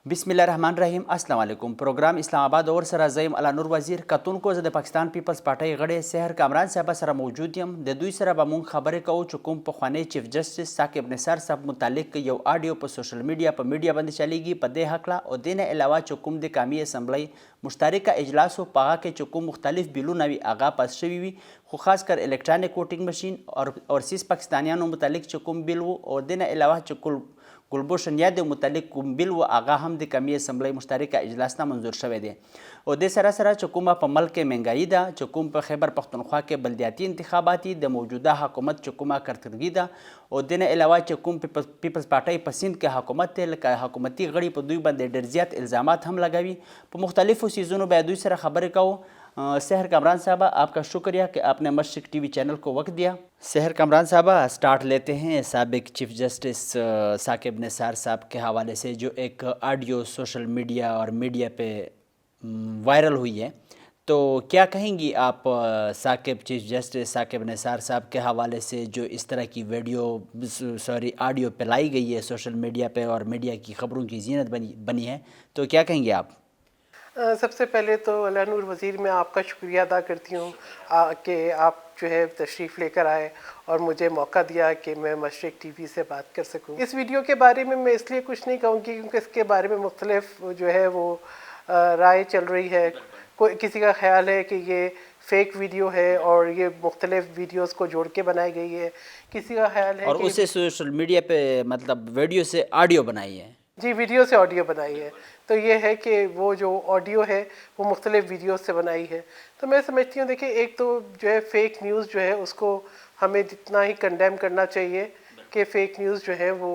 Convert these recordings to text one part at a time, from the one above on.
بسم الله الرحمن الرحیم. السلام علیکم. پروګرام اسلام آباد اور سره زیم علی نور وزیر کتونکو زه د پاکستان پیپلز پارټۍ غړی سحر کامران صاحب سره موجود یم. د دوی سره به مونږ خبرې کوو چې کوم پخوانی چیف جسټس ثاقب نثار صاحب متعلق یو آډیو په سوشل میډیا باندې چلیږي په دې هکله، او دې نه علاوه چې کوم د قومي اسمبلی مشترکه اجلاس و په هغه کې چې کوم مختلف بیلونه وي هغه پاس شوي وي، خو خاص کر الکترانیک ووټینګ مشین اور سیس پاکستانیانو متعلق چې کوم بیل و، او دې نه علاوه چې ګلبوشن یا د متعلق کوم بیل و هغه هم د قومي اسمبلی مشترکه اجلاس نه منظور شوی دی. او د سره سره چې کومه په ملک کې مهنګایي ده، چې کوم په خیبر پختونخوا کې بلدیاتي انتخابات د موجوده حکومت چې کومه کارکردګي ده، او د نه علاوه چې کوم پیپلز پارټۍ په سیند کې حکومت دی، لکه حکومتي غړي په دوی باندې ډېر زیات الزامات هم لګوي. په مختلفو سیزونو به دوی سره خبرې کوو. سحر کامران صاحب آپ کا شکریہ کہ آپ نے مشرق ٹی وی چینل کو وقت دیا. سحر کامران صاحب سٹارٹ لیتے ہیں سابق چیف جسٹس ثاقب نثار صاحب کے حوالے سے، جو ایک آڈیو سوشل میڈیا اور میڈیا پہ وائرل ہوئی ہے، تو کیا کہیں گی آپ چیف جسٹس ثاقب نثار صاحب کے حوالے سے جو اس طرح کی آڈیو پھیلائی گئی ہے سوشل میڈیا پہ اور میڈیا کی خبروں کی زینت بنی ہے، تو کیا کہیں گے آپ؟ سب سے پہلے تو علی نور وزیر میں آپ کا شکریہ ادا کرتی ہوں کہ آپ جو ہے تشریف لے کر آئے اور مجھے موقع دیا کہ میں مشرق ٹی وی سے بات کر سکوں. اس ویڈیو کے بارے میں اس لیے کچھ نہیں کہوں گی کیونکہ اس کے بارے میں مختلف جو ہے وہ رائے چل رہی ہے. کسی کا خیال ہے کہ یہ فیک ویڈیو ہے اور یہ مختلف ویڈیوز کو جوڑ کے بنائی گئی ہے. کسی کا خیال ہے اور اسے سوشل میڈیا پہ مطلب ویڈیو سے آڈیو بنائی ہے. جی، ویڈیو سے آڈیو بنائی ہے. تو یہ ہے کہ وہ جو آڈیو ہے وہ مختلف ویڈیوز سے بنائی ہے. تو میں سمجھتی ہوں دیکھیں، ایک تو جو ہے فیک نیوز جو ہے اس کو ہمیں جتنا ہی کنڈیم کرنا چاہیے کہ فیک نیوز جو ہے وہ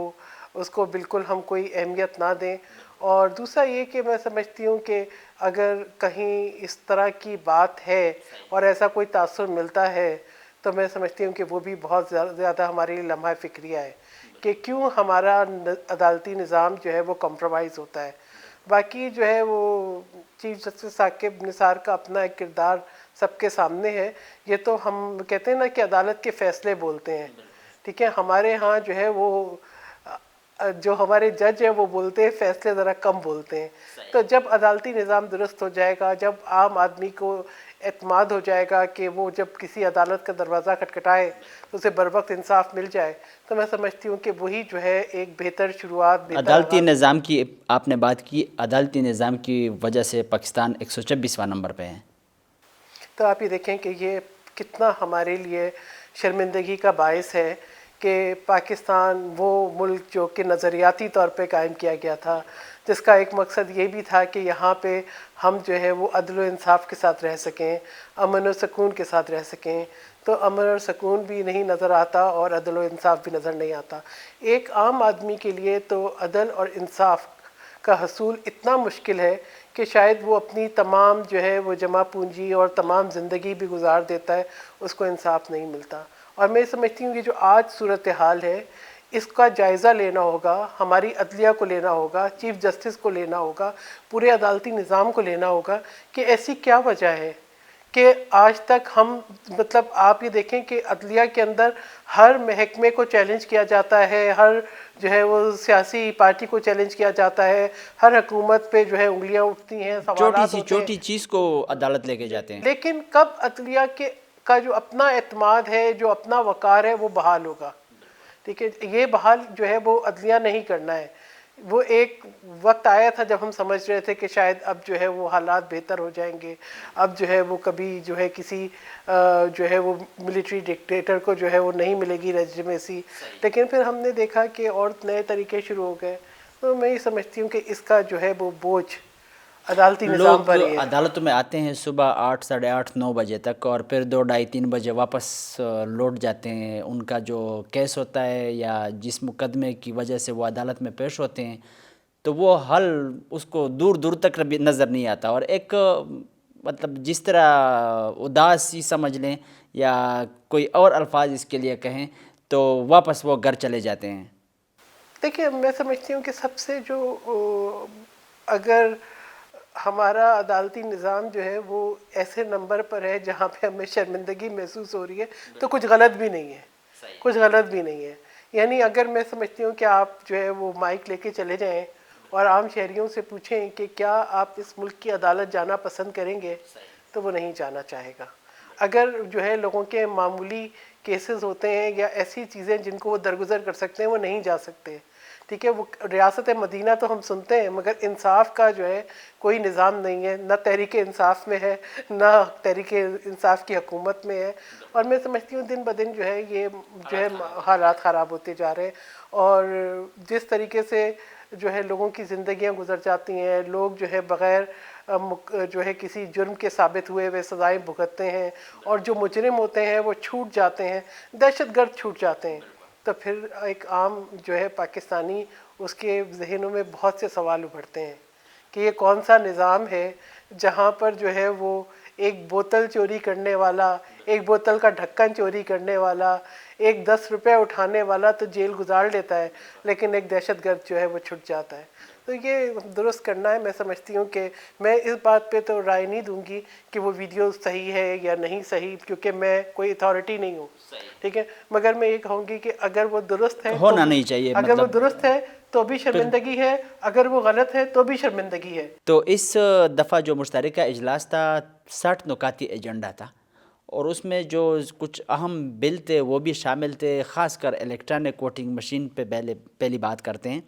اس کو بالکل ہم کوئی اہمیت نہ دیں. اور دوسرا یہ کہ میں سمجھتی ہوں کہ اگر کہیں اس طرح کی بات ہے اور ایسا کوئی تاثر ملتا ہے تو میں سمجھتی ہوں کہ وہ بھی بہت زیادہ ہمارے لیے لمحہ فکریہ ہے کہ کیوں ہمارا عدالتی نظام جو ہے وہ کمپرومائز ہوتا ہے. باقی جو ہے وہ چیف جسٹس ثاقب نثار کا اپنا ایک کردار سب کے سامنے ہے. یہ تو ہم کہتے ہیں نا کہ عدالت کے فیصلے بولتے ہیں، ٹھیک ہے. ہمارے ہاں جو ہے وہ جو ہمارے جج ہیں وہ بولتے ہیں، فیصلے ذرا کم بولتے ہیں. تو جب عدالتی نظام درست ہو جائے گا، جب عام آدمی کو اعتماد ہو جائے گا کہ وہ جب کسی عدالت کا دروازہ کھٹکھٹائے تو اسے بروقت انصاف مل جائے، تو میں سمجھتی ہوں کہ وہی جو ہے ایک بہتر شروعات. عدالتی نظام کی آپ نے بات کی، عدالتی نظام کی وجہ سے پاکستان 126واں نمبر پہ ہے. تو آپ یہ دیکھیں کہ یہ کتنا ہمارے لیے شرمندگی کا باعث ہے کہ پاکستان وہ ملک جو کہ نظریاتی طور پہ قائم کیا گیا تھا، جس کا ایک مقصد یہ بھی تھا کہ یہاں پہ ہم جو ہے وہ عدل و انصاف کے ساتھ رہ سکیں، امن و سکون کے ساتھ رہ سکیں. تو امن اور سکون بھی نہیں نظر آتا اور عدل و انصاف بھی نظر نہیں آتا. ایک عام آدمی کے لیے تو عدل اور انصاف کا حصول اتنا مشکل ہے کہ شاید وہ اپنی تمام جو ہے وہ جمع پونجی اور تمام زندگی بھی گزار دیتا ہے، اس کو انصاف نہیں ملتا. اور میں سمجھتی ہوں کہ جو آج صورتحال ہے اس کا جائزہ لینا ہوگا، ہماری عدلیہ کو لینا ہوگا، چیف جسٹس کو لینا ہوگا، پورے عدالتی نظام کو لینا ہوگا کہ ایسی کیا وجہ ہے کہ آج تک ہم مطلب آپ یہ دیکھیں کہ عدلیہ کے اندر ہر محکمے کو چیلنج کیا جاتا ہے، ہر جو ہے وہ سیاسی پارٹی کو چیلنج کیا جاتا ہے، ہر حکومت پہ جو ہے انگلیاں اٹھتی ہیں، سوالات ہوتے ہیں، چھوٹی چیز کو عدالت لے کے جاتے ہیں. لیکن کب عدلیہ کا جو اپنا اعتماد ہے، جو اپنا وقار ہے، وہ بحال ہوگا؟ ٹھیک ہے. یہ بحال جو ہے وہ عدلیہ نہیں کرنا ہے. وہ ایک وقت آیا تھا جب ہم سمجھ رہے تھے کہ شاید اب جو ہے وہ حالات بہتر ہو جائیں گے، اب جو ہے وہ کبھی جو ہے کسی جو ہے وہ ملٹری ڈکٹیٹر کو جو ہے وہ نہیں ملے گی لیجیٹمیسی. لیکن پھر ہم نے دیکھا کہ اور نئے طریقے شروع ہو گئے. تو میں یہ سمجھتی ہوں کہ اس کا جو ہے وہ بوجھ عدالتی نظام پر ہی ہے. عدالتوں میں آتے ہیں صبح 8 ساڑھے 8 9 بجے تک اور پھر 2 ڈھائی 3 بجے واپس لوٹ جاتے ہیں. ان کا جو کیس ہوتا ہے یا جس مقدمے کی وجہ سے وہ عدالت میں پیش ہوتے ہیں تو وہ حل اس کو دور دور تک نظر نہیں آتا. اور ایک مطلب جس طرح اداس ہی سمجھ لیں یا کوئی اور الفاظ اس کے لیے کہیں تو واپس وہ گھر چلے جاتے ہیں. دیکھیں، میں سمجھتی ہوں کہ سب سے جو اگر ہمارا عدالتی نظام جو ہے وہ ایسے نمبر پر ہے جہاں پہ ہمیں شرمندگی محسوس ہو رہی ہے تو کچھ غلط بھی نہیں ہے، کچھ غلط بھی نہیں ہے. یعنی اگر میں سمجھتی ہوں کہ آپ جو ہے وہ مائک لے کے چلے جائیں اور عام شہریوں سے پوچھیں کہ کیا آپ اس ملک کی عدالت جانا پسند کریں گے تو وہ نہیں جانا چاہے گا. اگر جو ہے لوگوں کے معمولی کیسز ہوتے ہیں یا ایسی چیزیں جن کو وہ درگزر کر سکتے ہیں وہ نہیں جا سکتے. ٹھیک ہے, وہ ریاست مدینہ تو ہم سنتے ہیں مگر انصاف کا جو ہے کوئی نظام نہیں ہے, نہ تحریک انصاف میں ہے نہ تحریک انصاف کی حکومت میں ہے. اور میں سمجھتی ہوں دن بدن جو ہے یہ جو ہے حالات خراب ہوتے جا رہے ہیں. اور جس طریقے سے جو ہے لوگوں کی زندگیاں گزر جاتی ہیں, لوگ جو ہے بغیر جو ہے کسی جرم کے ثابت ہوئے وہ سزائیں بھگتتے ہیں, اور جو مجرم ہوتے ہیں وہ چھوٹ جاتے ہیں, دہشت گرد چھوٹ جاتے ہیں, تو پھر ایک عام جو ہے پاکستانی اس کے ذہنوں میں بہت سے سوال ابھرتے ہیں کہ یہ کون سا نظام ہے جہاں پر جو ہے وہ ایک بوتل چوری کرنے والا, ایک بوتل کا ڈھکن چوری کرنے والا, ایک 10 روپے اٹھانے والا تو جیل گزار لیتا ہے, لیکن ایک دہشت گرد جو ہے وہ چھٹ جاتا ہے. تو یہ درست کرنا ہے. میں سمجھتی ہوں کہ میں اس بات پہ تو رائے نہیں دوں گی کہ وہ ویڈیو صحیح ہے یا نہیں صحیح, کیونکہ میں کوئی اتھارٹی نہیں ہوں, ٹھیک ہے, مگر میں یہ کہوں گی کہ اگر وہ درست ہے ہونا نہیں چاہیے, اگر وہ مطلب درست ہے تو بھی شرمندگی ہے, اگر وہ غلط ہے تو بھی شرمندگی ہے. تو اس دفعہ جو مشترکہ اجلاس تھا 60 نکاتی ایجنڈا تھا, اور اس میں جو کچھ اہم بل تھے وہ بھی شامل تھے, خاص کر الیکٹرانک ووٹنگ مشین پہ پہلی بات کرتے ہیں.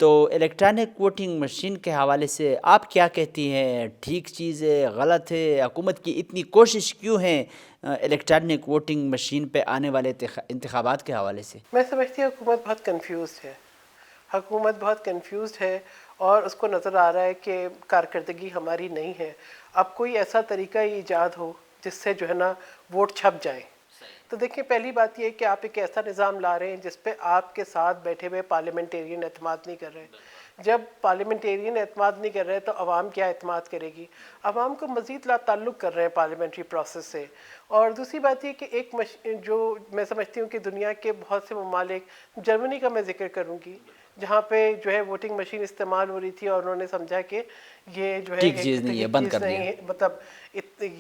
تو الیکٹرانک ووٹنگ مشین کے حوالے سے آپ کیا کہتی ہیں, ٹھیک چیز ہے, غلط ہے, حکومت کی اتنی کوشش کیوں ہے الیکٹرانک ووٹنگ مشین پہ آنے والے انتخابات کے حوالے سے؟ میں سمجھتی ہوں حکومت بہت کنفیوزڈ ہے, حکومت بہت کنفیوزڈ ہے, اور اس کو نظر آ رہا ہے کہ کارکردگی ہماری نہیں ہے. اب کوئی ایسا طریقہ ایجاد ہو جس سے جو ہے نا ووٹ چھپ جائیں. تو دیکھیں, پہلی بات یہ ہے کہ آپ ایک ایسا نظام لا رہے ہیں جس پہ آپ کے ساتھ بیٹھے ہوئے پارلیمنٹیرین اعتماد نہیں کر رہے. جب پارلیمنٹیرین اعتماد نہیں کر رہے تو عوام کیا اعتماد کرے گی؟ عوام کو مزید لا تعلق کر رہے ہیں پارلیمنٹری پروسیس سے. اور دوسری بات یہ کہ ایک جو میں سمجھتی ہوں کہ دنیا کے بہت سے ممالک, جرمنی کا میں ذکر کروں گی, جہاں پہ جو ہے ووٹنگ مشین استعمال ہو رہی تھی اور انہوں نے سمجھا کہ یہ جو ہے ٹھیک چیز نہیں ہے, بند کر دیا, نہیں ہے, مطلب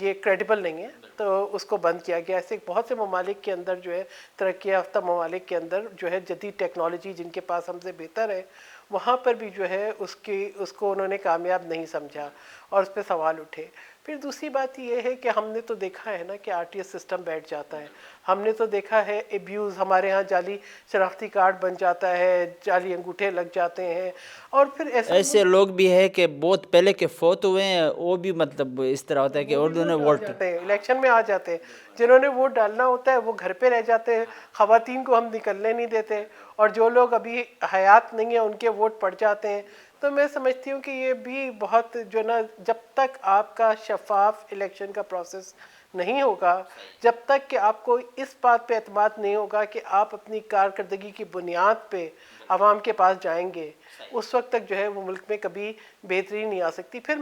یہ کریڈیبل نہیں ہے, تو اس کو بند کیا گیا. ایسے بہت سے ممالک کے اندر جو ہے ترقی یافتہ ممالک کے اندر جو ہے جدید ٹیکنالوجی جن کے پاس ہم سے بہتر ہے, وہاں پر بھی جو ہے اس کو انہوں نے کامیاب نہیں سمجھا اور اس پہ سوال اٹھے. پھر دوسری بات یہ ہے کہ ہم نے تو دیکھا ہے نا کہ RTS سسٹم بیٹھ جاتا ہے. ہم نے تو دیکھا ہے ایبیوز, ہمارے ہاں جعلی شناختی کارڈ بن جاتا ہے, جعلی انگوٹھے لگ جاتے ہیں, اور پھر ایسے لوگ بھی ہے کہ بہت پہلے کے فوت ہوئے ہیں, وہ بھی مطلب اس طرح ہوتا ہے کہ اردو نے ووٹ الیکشن میں آ جاتے ہیں. جنہوں نے ووٹ ڈالنا ہوتا ہے وہ گھر پہ رہ جاتے ہیں, خواتین کو ہم نکلنے نہیں دیتے, اور جو لوگ ابھی حیات نہیں ہیں ان کے ووٹ پڑ جاتے ہیں. تو میں سمجھتی ہوں کہ یہ بھی بہت جو نا, جب تک آپ کا شفاف الیکشن کا پروسیس نہیں ہوگا, جب تک کہ آپ کو اس بات پہ اعتماد نہیں ہوگا کہ آپ اپنی کارکردگی کی بنیاد پہ عوام کے پاس جائیں گے, اس وقت تک جو ہے وہ ملک میں کبھی بہتری نہیں آ سکتی. پھر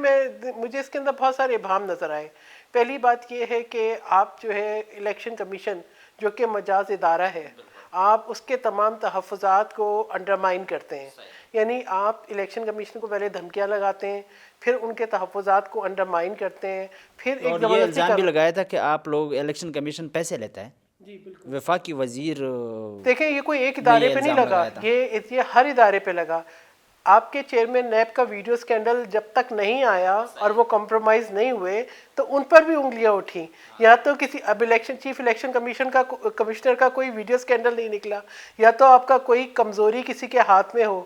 مجھے اس کے اندر بہت سارے ابہام نظر آئے. پہلی بات یہ ہے کہ آپ جو ہے الیکشن کمیشن جو کہ مجاز ادارہ ہے, آپ اس کے تمام تحفظات کو انڈرمائن کرتے ہیں. یعنی آپ الیکشن کمیشن کو پہلے دھمکیاں لگاتے ہیں, پھر ان کے تحفظات کو انڈرمائن کرتے ہیں, پھر ایک اور یہ الزام بھی لگایا تھا کہ آپ لوگ الیکشن کمیشن پیسے لیتا ہے. جی بالکل. وفاقی وزیر دیکھیں, یہ کوئی ایک ادارے پہ نہیں لگا, یہ ہر ادارے پہ لگا. آپ کے چیئرمین نیب کا ویڈیو سکینڈل جب تک نہیں آیا اور وہ کمپرومائز نہیں ہوئے تو ان پر بھی انگلیاں اٹھیں. یا تو کسی اب چیف الیکشن کمشنر کا کوئی ویڈیو سکینڈل نہیں نکلا, یا تو آپ کا کوئی کمزوری کسی کے ہاتھ میں ہو,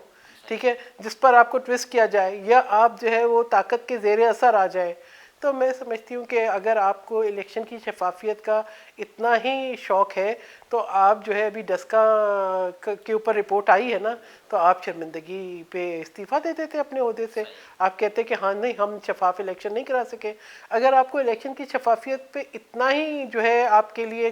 ٹھیک ہے, جس پر آپ کو ٹویسٹ کیا جائے, یا آپ جو ہے وہ طاقت کے زیر اثر آ جائے. تو میں سمجھتی ہوں کہ اگر آپ کو الیکشن کی شفافیت کا اتنا ہی شوق ہے تو آپ جو ہے ابھی ڈسکا کے اوپر رپورٹ آئی ہے نا, تو آپ شرمندگی پہ استعفیٰ دے دیتے اپنے عہدے سے. آپ کہتے کہ ہاں نہیں, ہم شفاف الیکشن نہیں کرا سکے. اگر آپ کو الیکشن کی شفافیت پہ اتنا ہی جو ہے آپ کے لیے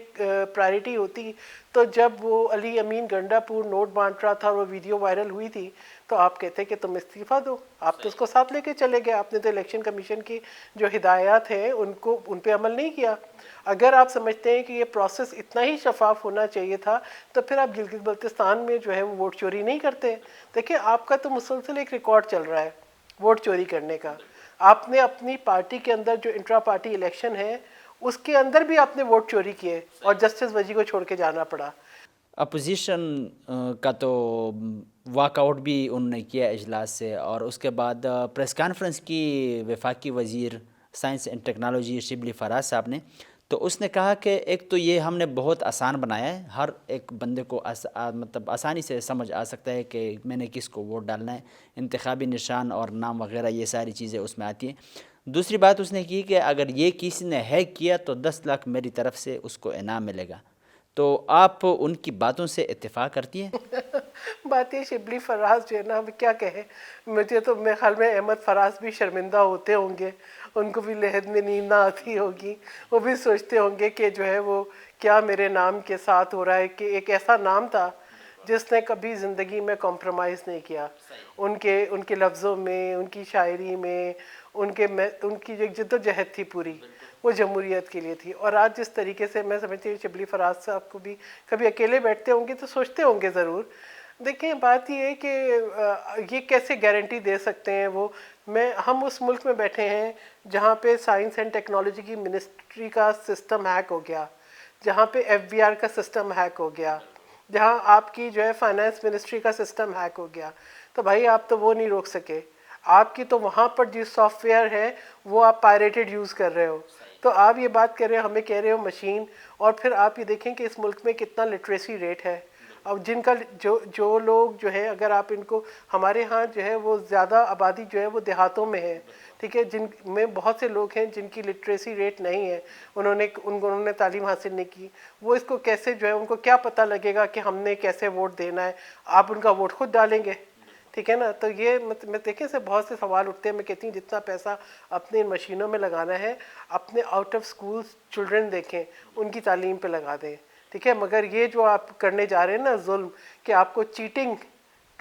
پرائرٹی ہوتی, تو جب وہ علی امین گنڈا پور نوٹ بانٹ رہا تھا اور وہ ویڈیو وائرل ہوئی تھی, تو آپ کہتے کہ تم استعفیٰ دو. آپ تو اس کو ساتھ لے کے چلے گئے, آپ نے تو الیکشن کمیشن کی جو ہدایات ہیں ان پہ عمل نہیں کیا. اگر آپ سمجھتے ہیں کہ یہ پروسیس اتنا ہی شفاف ہونا چاہیے تھا تو پھر آپ گلگت بلتستان میں جو ہے وہ ووٹ چوری نہیں کرتے. دیکھیں, آپ کا تو مسلسل ایک ریکارڈ چل رہا ہے ووٹ چوری کرنے کا. آپ نے اپنی پارٹی کے اندر جو انٹرا پارٹی الیکشن ہے اس کے اندر بھی آپ نے ووٹ چوری کیے اور جسٹس وجی کو چھوڑ کے جانا پڑا. اپوزیشن کا تو واک آؤٹ بھی انہوں نے کیا اجلاس سے، اور اس کے بعد پریس کانفرنس کی وفاقی وزیر science and technology Shibli Faraz صاحب نے، تو اس نے کہا کہ ایک تو یہ ہم نے بہت آسان بنایا ہے، ہر ایک بندے کو مطلب آسانی سے سمجھ آ سکتا ہے کہ میں نے کس کو ووٹ ڈالنا ہے، انتخابی نشان اور نام وغیرہ یہ ساری چیزیں اس میں آتی ہیں۔ دوسری بات اس نے کی کہ اگر یہ کسی نے ہیک کیا تو 10 لاکھ میری طرف سے اس کو انعام ملے گا۔ تو آپ ان کی باتوں سے اتفاق کرتی ہیں؟ بات یہ شبلی فراز جو ہے نا، اب کیا کہیں، مجھے تو میرے خیال میں احمد فراز بھی شرمندہ ہوتے ہوں گے، ان کو بھی لحد میں نیند نہ آتی ہوگی، وہ بھی سوچتے ہوں گے کہ جو ہے وہ کیا میرے نام کے ساتھ ہو رہا ہے، کہ ایک ایسا نام تھا جس نے کبھی زندگی میں کمپرومائز نہیں کیا، ان کے لفظوں میں، ان کی شاعری میں، ان کی جو جد و جہد تھی پوری، وہ جمہوریت کے لیے تھی۔ اور آج جس طریقے سے میں سمجھتی ہوں شبلی فراز صاحب کو بھی کبھی اکیلے بیٹھتے ہوں گے تو سوچتے ہوں گے ضرور۔ دیکھیں بات یہ ہے کہ یہ کیسے گارنٹی دے سکتے ہیں وہ، ہم اس ملک میں بیٹھے ہیں جہاں پہ سائنس اینڈ ٹیکنالوجی کی منسٹری کا سسٹم ہیک ہو گیا، جہاں پہ ایف بی آر کا سسٹم ہیک ہو گیا، جہاں آپ کی جو ہے فائنانس منسٹری کا سسٹم ہیک ہو گیا، تو بھائی آپ تو وہ نہیں روک سکے۔ آپ کی تو وہاں پر جو سافٹ ویئر ہے وہ آپ پائریٹڈ یوز کر رہے ہو، تو آپ یہ بات کر رہے ہو، ہمیں کہہ رہے ہو مشین، اور پھر آپ یہ دیکھیں کہ اس ملک میں کتنا لٹریسی ریٹ ہے، اب جن کا جو لوگ جو ہے، اگر آپ ان کو، ہمارے ہاں جو ہے وہ زیادہ آبادی جو ہے وہ دیہاتوں میں ہے، ٹھیک ہے، جن میں بہت سے لوگ ہیں جن کی لٹریسی ریٹ نہیں ہے، انہوں نے تعلیم حاصل نہیں کی، وہ اس کو کیسے جو ہے، ان کو کیا پتہ لگے گا کہ ہم نے کیسے ووٹ دینا ہے، آپ ان کا ووٹ خود ڈالیں گے، ٹھیک ہے نا۔ تو یہ میں دیکھیں سے بہت سے سوال اٹھتے ہیں، میں کہتی ہوں جتنا پیسہ اپنے ان مشینوں میں لگانا ہے، اپنے آؤٹ آف اسکول چلڈرن دیکھیں، ان کی تعلیم پہ لگا دیں، ٹھیک ہے۔ مگر یہ جو آپ کرنے جا رہے ہیں نا ظلم، کہ آپ کو چیٹنگ،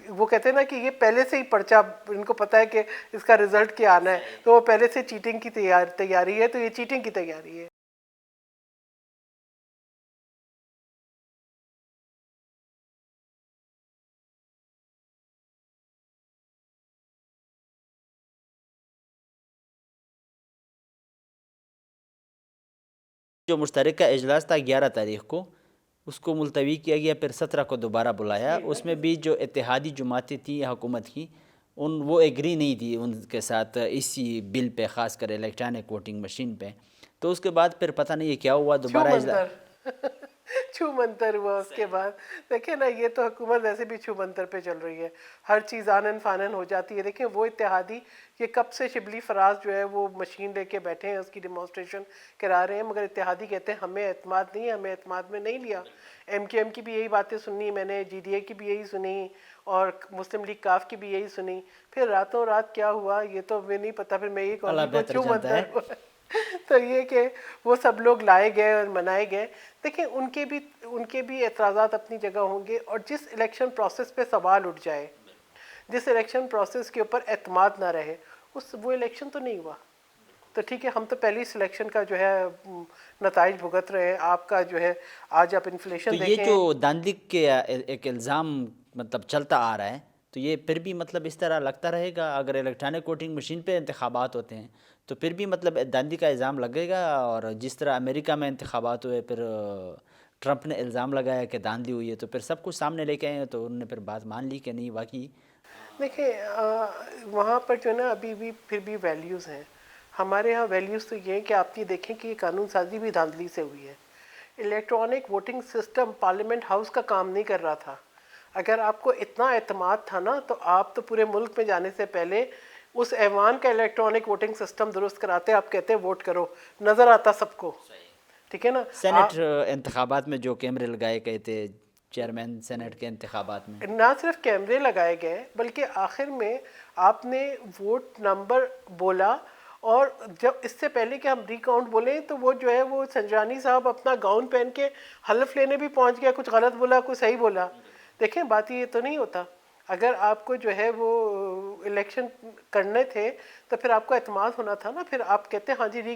وہ کہتے ہیں نا کہ یہ پہلے سے ہی پرچہ، ان کو پتہ ہے کہ اس کا رزلٹ کیا آنا ہے، تو وہ پہلے سے چیٹنگ کی تیاری ہے، تو یہ چیٹنگ کی تیاری ہے۔ جو مشترکہ اجلاس تھا 11 تاریخ کو، اس کو ملتوی کیا گیا، پھر 17 کو دوبارہ بلایا۔ اس میں بھی جو اتحادی جماعتیں تھیں حکومت کی، وہ ایگری نہیں تھی ان کے ساتھ اسی بل پہ، خاص کر الیکٹرانک ووٹنگ مشین پہ۔ تو اس کے بعد پھر پتہ نہیں یہ کیا ہوا، چھو دوبارہ منتر چھو منتر ہوا اس کے بعد۔ دیکھیں نا، یہ تو حکومت ویسے بھی چھو منتر پہ چل رہی ہے، ہر چیز آنن فانن ہو جاتی ہے۔ دیکھیں وہ اتحادی، یہ کب سے شبلی فراز جو ہے وہ مشین لے کے بیٹھے ہیں، اس کی ڈیمانسٹریشن کرا رہے ہیں، مگر اتحادی کہتے ہیں ہمیں اعتماد نہیں ہے، ہمیں اعتماد میں نہیں لیا۔ ایم کیو ایم کی بھی یہی باتیں سنی میں نے، جی ڈی اے کی بھی یہی سنی، اور مسلم لیگ کاف کی بھی یہی سنی، پھر راتوں رات کیا ہوا یہ تو میں نہیں پتا، پھر میں یہ کہوں اللہ گی وہ بہتر چھو جانتا منتر ہے۔ ہوا۔ تو یہ کہ وہ سب لوگ لائے گئے اور منائے گئے۔ دیکھیں ان کے بھی اعتراضات اپنی جگہ ہوں گے، اور جس الیکشن پروسیس پہ سوال اٹھ جائے، جس الیکشن پروسیس کے اوپر اعتماد نہ رہے، وہ الیکشن تو نہیں ہوا۔ تو ٹھیک ہے، ہم تو پہلی سلیکشن کا جو ہے نتائج بھگت رہے ہیں۔ آپ کا جو ہے آج آپ تو انفلیشن یہ دیکھیں۔ جو داندلی کے ایک الزام مطلب چلتا آ رہا ہے، تو یہ پھر بھی مطلب اس طرح لگتا رہے گا؟ اگر الیکٹرانک ووٹنگ مشین پہ انتخابات ہوتے ہیں تو پھر بھی مطلب داندلی کا الزام لگے گا، اور جس طرح امریکہ میں انتخابات ہوئے، پھر ٹرمپ نے الزام لگایا کہ داندلی ہوئی ہے، تو پھر سب کچھ سامنے لے کے آئے ہیں، تو انہوں نے پھر بات مان لی کہ نہیں واقعی۔ دیکھیں وہاں پر جو ہے نا ابھی بھی پھر بھی ویلیوز ہیں۔ ہمارے ہاں ویلیوز تو یہ ہیں کہ آپ یہ دیکھیں کہ یہ قانون سازی بھی دھاندلی سے ہوئی ہے۔ Electronic voting system parliament house کا کام نہیں کر رہا تھا۔ اگر آپ کو اتنا اعتماد تھا نا، تو آپ تو پورے ملک میں جانے سے پہلے اس ایوان کا الیکٹرانک ووٹنگ سسٹم درست کراتے، آپ کہتے ووٹ کرو، نظر آتا سب کو، ٹھیک ہے نا۔ سینٹ انتخابات میں جو کیمرے لگائے گئے تھے، چیئرمین سینٹ کے انتخابات میں، نہ صرف کیمرے لگائے گئے بلکہ آخر میں آپ نے ووٹ نمبر بولا، اور جب اس سے پہلے کہ ہم ریکاؤنٹ بولیں تو وہ جو ہے وہ سنجرانی صاحب اپنا گاؤن پہن کے حلف لینے بھی پہنچ گیا، کچھ غلط بولا کچھ صحیح بولا۔ دیکھیں بات یہ تو نہیں ہوتا، اگر آپ کو جو ہے وہ الیکشن کرنے تھے تو پھر آپ کو اعتماد ہونا تھا نا، پھر آپ کہتے ہیں ہاں جی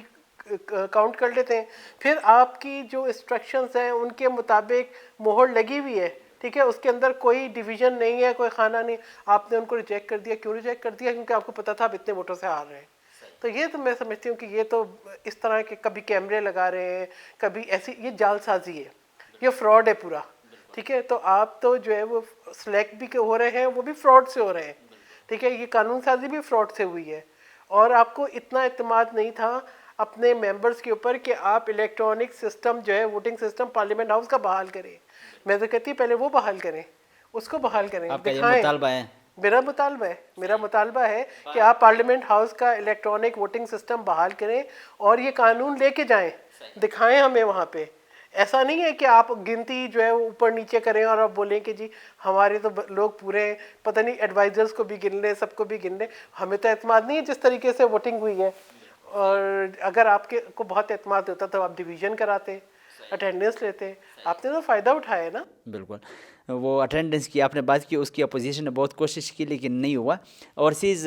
کاؤنٹ کر لیتے ہیں، پھر آپ کی جو انسٹرکشنز ہیں ان کے مطابق مہر لگی ہوئی ہے، ٹھیک ہے، اس کے اندر کوئی ڈویژن نہیں ہے، کوئی خانہ نہیں، آپ نے ان کو ریجیکٹ کر دیا۔ کیوں ریجیکٹ کر دیا؟ کیونکہ آپ کو پتا تھا آپ اتنے ووٹوں سے ہار رہے ہیں۔ تو یہ تو میں سمجھتی ہوں کہ یہ تو اس طرح کے کبھی کیمرے لگا رہے ہیں، کبھی ایسی، یہ جال سازی ہے، یہ فراڈ ہے پورا، ٹھیک ہے. تو آپ تو جو ہے وہ سلیکٹ بھی ہو رہے ہیں, وہ بھی فراڈ سے ہو رہے ہیں. ٹھیک ہے, یہ قانون سازی بھی فراڈ سے ہوئی ہے. اور آپ کو اتنا اعتماد نہیں تھا اپنے ممبرس کے اوپر کہ آپ الیکٹرانک سسٹم جو ہے ووٹنگ سسٹم پارلیمنٹ ہاؤس کا بحال کریں. میں تو کہتی پہلے وہ بحال کریں, اس کو بحال کریں, آپ کا یہ دکھائیں. مطالبہ ہے؟ میرا مطالبہ ہے کہ آپ پارلیمنٹ ہاؤس کا الیکٹرانک ووٹنگ سسٹم بحال کریں اور یہ قانون لے کے جائیں, دکھائیں ہمیں وہاں پہ. ایسا نہیں ہے کہ آپ گنتی جو ہے اوپر نیچے کریں اور آپ بولیں کہ جی ہمارے تو لوگ پورے ہیں, پتہ نہیں ایڈوائزرز کو بھی گن لیں, سب کو بھی گن لیں. ہمیں تو اعتماد نہیں ہے جس طریقے سے ووٹنگ ہوئی ہے. اور اگر آپ کے کو بہت اعتماد ہوتا تو آپ ڈویژن کراتے, اٹینڈنس لیتے. آپ نے تو فائدہ اٹھایا نا. بالکل. وہ اٹینڈنس کی آپ نے بات کی, اس کی اپوزیشن نے بہت کوشش کی لیکن نہیں ہوا. اوورسیز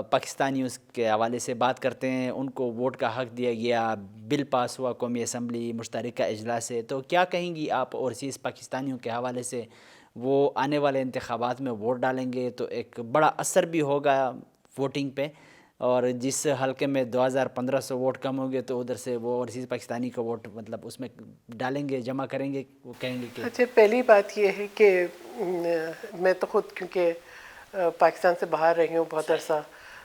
پاکستانیوں کے حوالے سے بات کرتے ہیں, ان کو ووٹ کا حق دیا گیا, بل پاس ہوا قومی اسمبلی مشترکہ اجلاس سے. تو کیا کہیں گی آپ اوورسیز پاکستانیوں کے حوالے سے؟ وہ آنے والے انتخابات میں ووٹ ڈالیں گے تو ایک بڑا اثر بھی ہوگا ووٹنگ پہ, اور جس حلقے میں 2500 ووٹ کم ہوں گے تو ادھر سے وہ اوورسیز پاکستانی کا ووٹ مطلب اس میں ڈالیں گے, جمع کریں گے. وہ کہیں گے کہ اچھا, پہلی بات یہ ہے کہ میں تو خود کیونکہ پاکستان سے باہر رہی ہوں بہت عرصہ,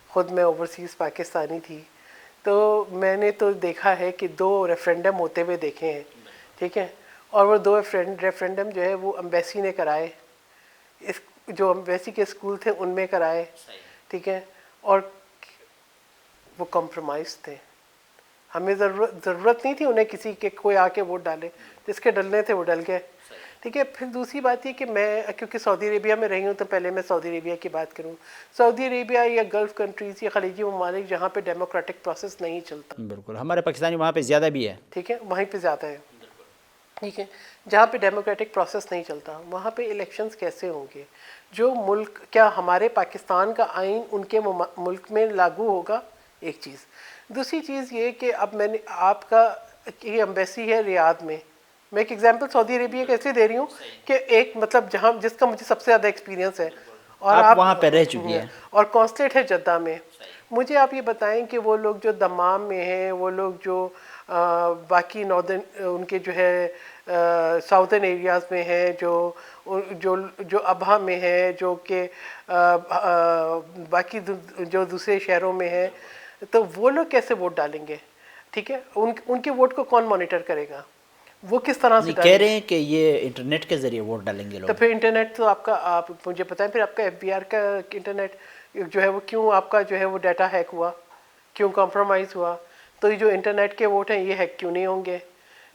خود میں اوورسیز پاکستانی تھی, تو میں نے تو دیکھا ہے کہ 2 ریفرینڈم ہوتے ہوئے دیکھے ہیں. ٹھیک ہے, اور وہ 2 ریفرینڈم جو ہے وہ امبیسی نے کرائے, جو امبیسی کے اسکول تھے ان میں کرائے. ٹھیک ہے, اور وہ کمپرومائز تھے. ہمیں ضرورت نہیں تھی انہیں کسی کے کوئی آ کے ووٹ ڈالے, جس کے ڈلنے تھے وہ ڈل گئے. ٹھیک ہے. پھر دوسری بات یہ کہ میں کیونکہ سعودی عربیہ میں رہی ہوں تو پہلے میں سعودی عربیہ کی بات کروں. سعودی عربیہ یا گلف کنٹریز یا خلیجی ممالک جہاں پہ ڈیموکریٹک پروسیس نہیں چلتا. بالکل, ہمارے پاکستانی وہاں پہ زیادہ بھی ہے. ٹھیک ہے, وہیں پہ زیادہ ہے. ٹھیک ہے, جہاں پہ ڈیموکریٹک پروسیس نہیں چلتا وہاں پہ الیکشنز کیسے ہوں گے؟ جو ملک, کیا ہمارے پاکستان کا آئین ان کے ملک میں لاگو ہوگا؟ ایک چیز. دوسری چیز یہ کہ اب میں نے آپ کا یہ امبیسی ہے ریاض میں, میں ایک ایگزامپل سعودی عربیہ کا اس لیے دے رہی ہوں کہ ایک مطلب جہاں جس کا مجھے سب سے زیادہ ایکسپیرینس ہے, اور آپ وہاں پہ رہ چکی ہیں, اور کانسلیٹ ہے جدہ میں. مجھے آپ یہ بتائیں کہ وہ لوگ جو دمام میں ہیں, وہ لوگ جو باقی ناردرن ان کے جو ہے ساؤدرن ایریاز میں ہیں, جو ابہا میں ہے, جو کہ باقی جو دوسرے شہروں میں ہیں, تو وہ لوگ کیسے ووٹ ڈالیں گے؟ ٹھیک ہے, ان کے ووٹ کو کون مانیٹر کرے گا؟ وہ کس طرح سے نہیں ڈالیں کہہ گے؟ رہے ہیں کہ یہ انٹرنیٹ کے ذریعے ووٹ ڈالیں گے لوگ. تو پھر انٹرنیٹ تو آپ کا, آپ مجھے بتائیں پھر آپ کا ایف بی آر کا انٹرنیٹ جو ہے وہ کیوں آپ کا جو ہے وہ ڈیٹا ہیک ہوا, کیوں کمپرومائز ہوا؟ تو یہ جو انٹرنیٹ کے ووٹ ہیں یہ ہیک کیوں نہیں ہوں گے؟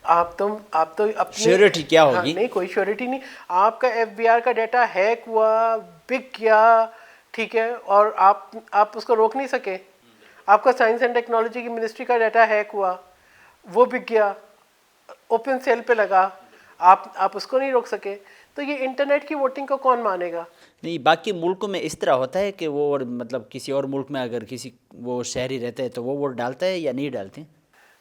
آپ تو اپنی شیورٹی کیا ہوگی؟ نہیں, کوئی شیورٹی نہیں. آپ کا ایف بی آر کا ڈیٹا ہیک ہوا, بک گیا, ٹھیک ہے, اور آپ اس کو روک نہیں سکے. آپ کا سائنس اینڈ ٹیکنالوجی کی منسٹری کا ڈیٹا ہیک ہوا, وہ بک گیا, اوپن سیل پہ لگا, آپ اس کو نہیں روک سکے. تو یہ انٹرنیٹ کی ووٹنگ کو کون مانے گا؟ نہیں, باقی ملکوں میں اس طرح ہوتا ہے کہ وہ مطلب کسی اور ملک میں اگر کسی وہ شہری رہتے ہیں تو وہ ووٹ ڈالتا ہے یا نہیں ڈالتے؟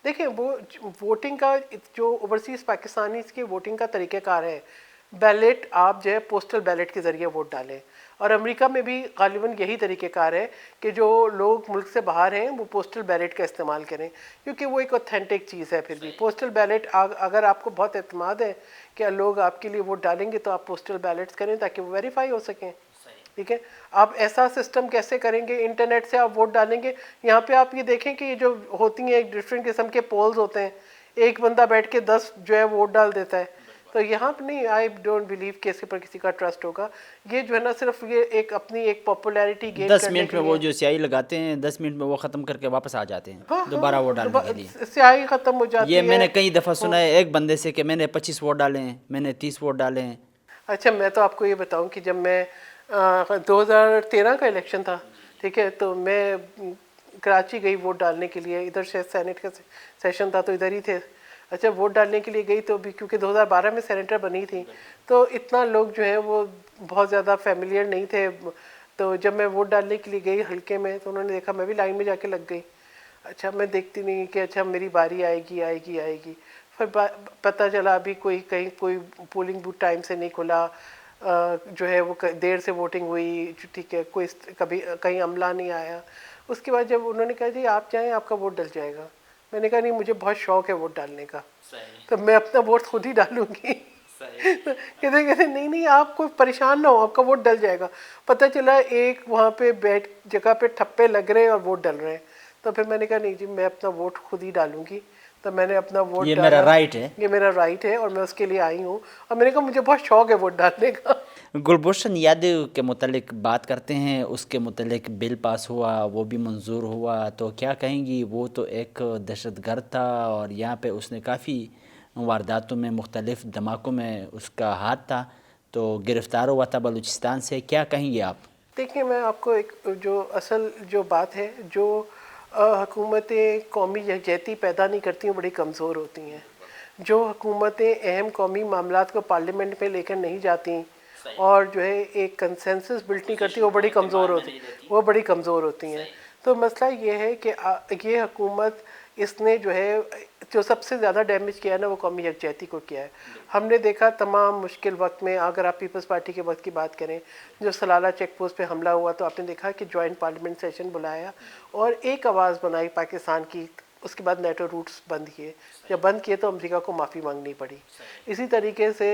دیکھیں, وہ ووٹنگ کا جو اوورسیز پاکستانیز کی ووٹنگ کا طریقہ کار ہے, بیلٹ آپ جو ہے پوسٹل بیلٹ کے ذریعے ووٹ ڈالیں. اور امریکہ میں بھی غالباً یہی طریقہ کار ہے کہ جو لوگ ملک سے باہر ہیں وہ پوسٹل بیلٹ کا استعمال کریں, کیونکہ وہ ایک اوتھینٹک چیز ہے. پھر بھی پوسٹل بیلٹ اگر آپ کو بہت اعتماد ہے کہ لوگ آپ کے لیے ووٹ ڈالیں گے تو آپ پوسٹل بیلٹس کریں تاکہ وہ ویریفائی ہو سکیں. ٹھیک ہے, آپ ایسا سسٹم کیسے کریں گے؟ انٹرنیٹ سے آپ ووٹ ڈالیں گے. یہاں پہ آپ یہ دیکھیں کہ یہ جو ہوتی ہیں ایک ڈفرینٹ قسم کے پولز ہوتے ہیں, ایک بندہ بیٹھ کے 10 جو ہے ووٹ ڈال دیتا ہے. تو یہاں پہ نہیں, آئی ڈونٹ بلیو کہ اس پر کسی کا ٹرسٹ ہوگا. یہ جو ہے نا صرف یہ ایک اپنی ایک پاپولیرٹی گین 10 کرنے منٹ کے میں لیے. وہ جو سیاہی لگاتے ہیں 10 منٹ میں وہ ختم کر کے واپس آ جاتے ہیں دوبارہ ووٹ ڈالنے کے لیے. سیاہی ختم ہو جاتی یہ ہے. میں نے کئی دفعہ سنا ہے ایک بندے سے کہ میں نے 25 ووٹ ڈالے ہیں, میں نے 30 ووٹ ڈالے ہیں. اچھا, میں تو آپ کو یہ بتاؤں کہ جب میں 2013 کا الیکشن تھا, ٹھیک ہے, تو میں کراچی گئی ووٹ ڈالنے کے لیے. ادھر شاید سینٹ کا سیشن تھا تو ادھر ہی تھے. اچھا, ووٹ ڈالنے کے لیے گئی تو بھی کیونکہ 2012 میں سینیٹر بنی تھی تو اتنا لوگ جو ہیں وہ بہت زیادہ فیملیئر نہیں تھے. تو جب میں ووٹ ڈالنے کے لیے گئی حلقے میں تو انہوں نے دیکھا, میں بھی لائن میں جا کے لگ گئی. اچھا, میں دیکھتی نہیں کہ اچھا میری باری آئے گی. پھر پتہ چلا ابھی کہیں کوئی پولنگ بوتھ ٹائم سے نہیں کھلا, جو ہے وہ دیر سے ووٹنگ ہوئی. ٹھیک ہے, کوئی کبھی کہیں عملہ نہیں آیا. اس کے بعد جب انہوں نے کہا جی آپ جائیں آپ کا ووٹ ڈل جائے گا, میں نے کہا نہیں, مجھے بہت شوق ہے ووٹ ڈالنے کا, تو میں اپنا ووٹ خود ہی ڈالوں گی. کہتے نہیں آپ کوئی پریشان نہ ہو، آپ کا ووٹ ڈل جائے گا. پتہ چلا ایک وہاں پہ جگہ پہ ٹھپے لگ رہے ہیں اور ووٹ ڈل رہے ہیں. تو پھر میں نے کہا نہیں جی میں اپنا ووٹ خود ہی ڈالوں گی. تو میں نے اپنا ووٹ یہ ڈالا. میرا رائٹ ہے. یہ میرا رائٹ ہے اور میں اس کے لیے آئی ہوں. اور میں نے کہا مجھے بہت شوق ہے ووٹ ڈالنے کا. گلبھوشن یادو کے متعلق بات کرتے ہیں. اس کے متعلق بل پاس ہوا، وہ بھی منظور ہوا، تو کیا کہیں گی؟ وہ تو ایک دہشت گرد تھا اور یہاں پہ اس نے کافی وارداتوں میں، مختلف دھماکوں میں اس کا ہاتھ تھا، تو گرفتار ہوا تھا بلوچستان سے. کیا کہیں گے آپ؟ دیکھیں میں آپ کو ایک جو اصل جو بات ہے، جو حکومتیں قومی یکجہتی پیدا نہیں کرتی ہیں بڑی کمزور ہوتی ہیں. جو حکومتیں اہم قومی معاملات کو پارلیمنٹ میں لے کر نہیں جاتی اور جو ہے ایک کنسنسس بلڈ نہیں کرتی، وہ بڑی کمزور ہوتی ہیں. تو مسئلہ یہ ہے کہ یہ حکومت اس نے جو ہے جو سب سے زیادہ ڈیمیج کیا ہے نا وہ قومی یکجہتی کو کیا ہے. ہم نے دیکھا تمام مشکل وقت میں، اگر آپ پیپلز پارٹی کے وقت کی بات کریں، جو سلالہ چیک پوسٹ پہ حملہ ہوا تو آپ نے دیکھا کہ جوائنٹ پارلیمنٹ سیشن بلایا اور ایک آواز بنائی پاکستان کی. اس کے بعد نیٹو روٹس بند کیے. جب بند کیے تو امریکہ کو معافی مانگنی پڑی. اسی طریقے سے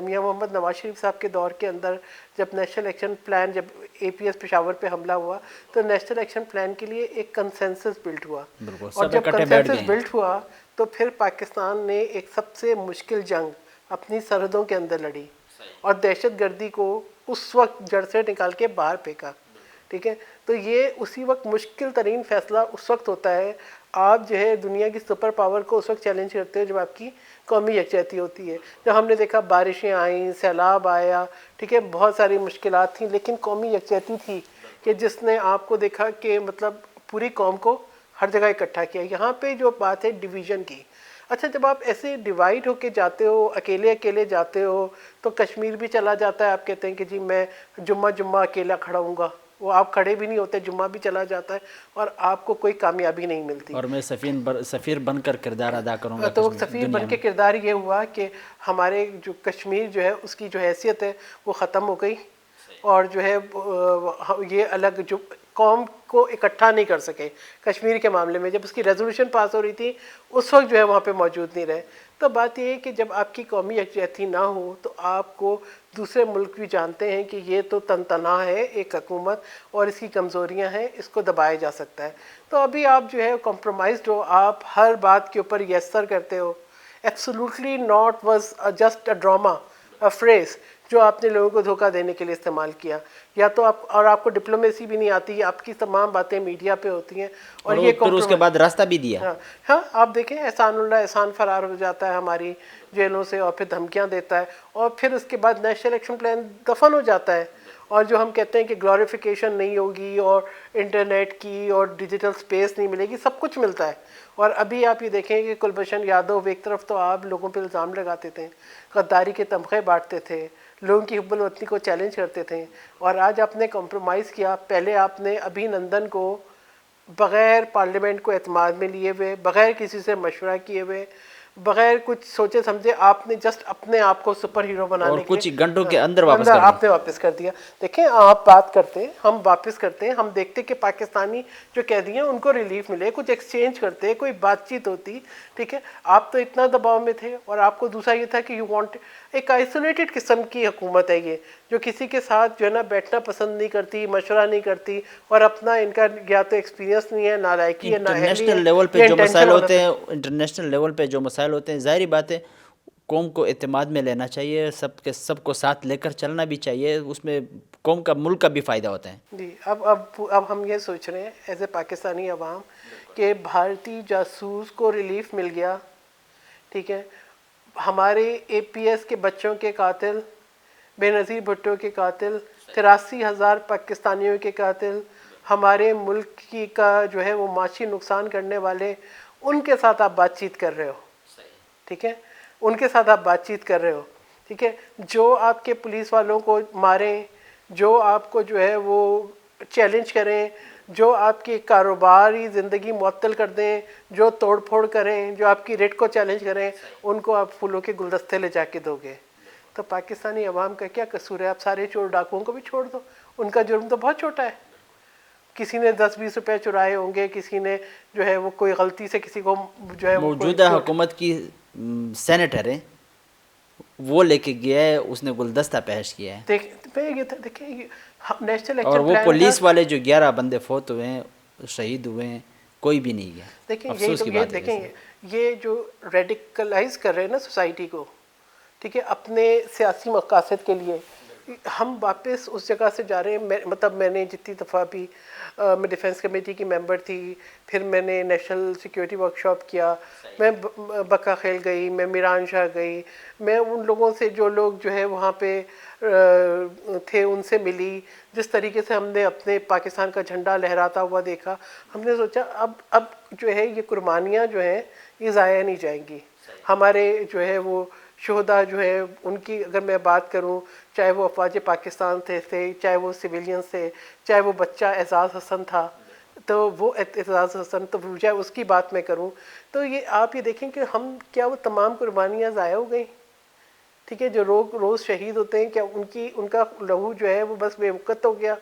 میاں محمد نواز شریف صاحب کے دور کے اندر جب نیشنل ایکشن پلان، جب اے پی ایس پشاور پہ حملہ ہوا تو نیشنل ایکشن پلان کے لیے ایک کنسنسس بلڈ ہوا. اور جب کنسنسس بلڈ ہوا تو پھر پاکستان نے ایک سب سے مشکل جنگ اپنی سرحدوں کے اندر لڑی اور دہشت گردی کو اس وقت جڑ سے نکال کے باہر پھینکا. ٹھیک ہے، تو یہ اسی وقت مشکل ترین فیصلہ اس وقت ہوتا ہے. آپ جو ہے دنیا کی سپر پاور کو اس وقت چیلنج کرتے ہو جب آپ کی قومی یکجہتی ہوتی ہے. جب ہم نے دیکھا بارشیں آئیں، سیلاب آیا، ٹھیک ہے، بہت ساری مشکلات تھیں، لیکن قومی یکجہتی تھی کہ جس نے آپ کو دیکھا کہ مطلب پوری قوم کو ہر جگہ اکٹھا کیا. یہاں پہ جو بات ہے ڈویژن کی، اچھا جب آپ ایسے ڈیوائڈ ہو کے جاتے ہو، اکیلے جاتے ہو، تو کشمیر بھی چلا جاتا ہے. آپ کہتے ہیں کہ جی میں جمعہ اکیلا کھڑا ہوں گا، وہ آپ کھڑے بھی نہیں ہوتے، جمعہ بھی چلا جاتا ہے اور آپ کو کوئی کامیابی نہیں ملتی. اور میں سفیر بن کر کردار ادا کروں گا. تو سفیر بن کے کردار یہ ہوا کہ ہمارے جو کشمیر جو ہے اس کی جو حیثیت ہے وہ ختم ہو گئی اور جو ہے یہ الگ جو قوم کو اکٹھا نہیں کر سکے کشمیر کے معاملے میں. جب اس کی ریزولوشن پاس ہو رہی تھی اس وقت جو ہے وہاں پہ موجود نہیں رہے. تو بات یہ ہے کہ جب آپ کی قومی یکجہتی نہ ہو تو آپ کو دوسرے ملک بھی جانتے ہیں کہ یہ تو تنتنا ہے ایک حکومت اور اس کی کمزوریاں ہیں، اس کو دبایا جا سکتا ہے. تو ابھی آپ جو ہے کمپرومائزڈ ہو، آپ ہر بات کے اوپر یس سر کرتے ہو. Absolutely not was just a drama, a phrase جو آپ نے لوگوں کو دھوکہ دینے کے لیے استعمال کیا. یا تو آپ کو ڈپلومیسی بھی نہیں آتی، آپ کی تمام باتیں میڈیا پہ ہوتی ہیں اور یہ پھر اس کے بعد راستہ بھی دیا. ہاں آپ دیکھیں احسان فرار ہو جاتا ہے ہماری جیلوں سے اور پھر دھمکیاں دیتا ہے اور پھر اس کے بعد نیشنل ایکشن پلان دفن ہو جاتا ہے. اور جو ہم کہتے ہیں کہ گلوریفیکیشن نہیں ہوگی اور انٹرنیٹ کی اور ڈیجیٹل سپیس نہیں ملے گی، سب کچھ ملتا ہے. اور ابھی آپ یہ دیکھیں کہ کلبھوشن یادو ایک طرف تو آپ لوگوں پہ الزام لگاتے تھے، غداری کے تمغے بانٹتے تھے، لوگوں کی حب الوطنی کو چیلنج کرتے تھے، اور آج آپ نے کمپرومائز کیا. پہلے آپ نے ابھی نندن کو بغیر پارلیمنٹ کو اعتماد میں لیے ہوئے، بغیر کسی سے مشورہ کیے ہوئے، بغیر کچھ سوچے سمجھے آپ نے جسٹ اپنے آپ کو سپر ہیرو بنانے کے کچھ گھنٹوں کے اندر آپ نے واپس کر دیا. دیکھیں آپ بات کرتے ہیں، ہم واپس کرتے ہیں، ہم دیکھتے کہ پاکستانی جو قیدی ہیں ان کو ریلیف ملے، کچھ ایکسچینج کرتے، کوئی بات چیت ہوتی. ٹھیک ہے، آپ تو اتنا دباؤ میں تھے اور آپ کو دوسرا یہ تھا کہ یو وانٹ ایک آئسولیٹڈ قسم کی حکومت ہے یہ، جو کسی کے ساتھ جو ہے نا بیٹھنا پسند نہیں کرتی، مشورہ نہیں کرتی اور اپنا ان کا یا تو ایکسپیرینس نہیں ہے، نالائکی ہے، نااہلی ہے. انٹرنیشنل لیول پہ جو مسائل ہوتے ہیں، انٹرنیشنل لیول پہ جو مسائل ہوتے ہیں، ظاہری بات ہے قوم کو اعتماد میں لینا چاہیے، سب کو ساتھ لے کر چلنا بھی چاہیے، اس میں قوم کا، ملک کا بھی فائدہ ہوتا ہے. جی اب ہم یہ سوچ رہے ہیں ایز اے پاکستانی عوام کہ بھارتی جاسوس کو ریلیف مل گیا. ٹھیک ہے، ہمارے اے پی ایس کے بچوں کے قاتل، بے نظیر بھٹو کے قاتل، 83,000 پاکستانیوں کے قاتل، ہمارے ملک کی کا جو ہے وہ معاشی نقصان کرنے والے، ان کے ساتھ آپ بات چیت کر رہے ہو. ٹھیک ہے، ان کے ساتھ آپ بات چیت کر رہے ہو. ٹھیک ہے، جو آپ کے پولیس والوں کو ماریں، جو آپ کو جو ہے وہ چیلنج کریں، جو آپ کی کاروباری زندگی معطل کر دیں، جو توڑ پھوڑ کریں، جو آپ کی ریٹ کو چیلنج کریں، ان کو آپ پھولوں کے گلدستے لے جا کے دو گے. تو پاکستانی عوام کا کیا قصور ہے؟ آپ سارے چور ڈاکوؤں کو بھی چھوڑ دو، ان کا جرم تو بہت چھوٹا ہے. کسی نے 10-20 روپے چرائے ہوں گے، کسی نے جو ہے وہ کوئی غلطی سے کسی کو جو ہے موجودہ حکومت کی سینیٹر ہیں وہ لے کے گیا ہے, اس نے گلدستہ پیش کیا ہے. دیکھیں نیشنل اور ایکشن وہ پلان پولیس والے جو 11 بندے فوت ہوئے ہیں, شہید ہوئے ہیں, کوئی بھی نہیں گیا. دیکھیں یہی افسوس تو کی یہ بات ہے. دیکھیں یہ جو ریڈیکلائز کر رہے ہیں نا سوسائٹی کو, ٹھیک ہے, اپنے سیاسی مقاصد کے لیے, ہم واپس اس جگہ سے جا رہے ہیں. مطلب میں نے جتنی دفعہ بھی میں ڈیفنس کمیٹی کی ممبر تھی, پھر میں نے نیشنل سیکیورٹی ورکشاپ کیا, میں بکا خیل گئی, میں میران شاہ گئی, میں ان لوگوں سے جو لوگ جو ہے وہاں پہ تھے ان سے ملی, جس طریقے سے ہم نے اپنے پاکستان کا جھنڈا لہراتا ہوا دیکھا, ہم نے سوچا اب جو ہے یہ قربانیاں جو ہیں یہ ضائع نہیں جائیں گی. ہمارے جو ہے وہ شہداء جو ہے ان کی اگر میں بات کروں, چاہے وہ افواج پاکستان تھے, چاہے وہ سویلینز تھے, چاہے وہ بچہ اعزاز حسن تھا, تو وہ اعزاز حسن تو چاہے اس کی بات میں کروں, تو یہ آپ یہ دیکھیں کہ ہم کیا وہ تمام قربانیاں ضائع ہو گئیں. ٹھیک ہے, جو روز شہید ہوتے ہیں, کیا ان کا لہو جو ہے وہ بس بے وقت ہو گیا.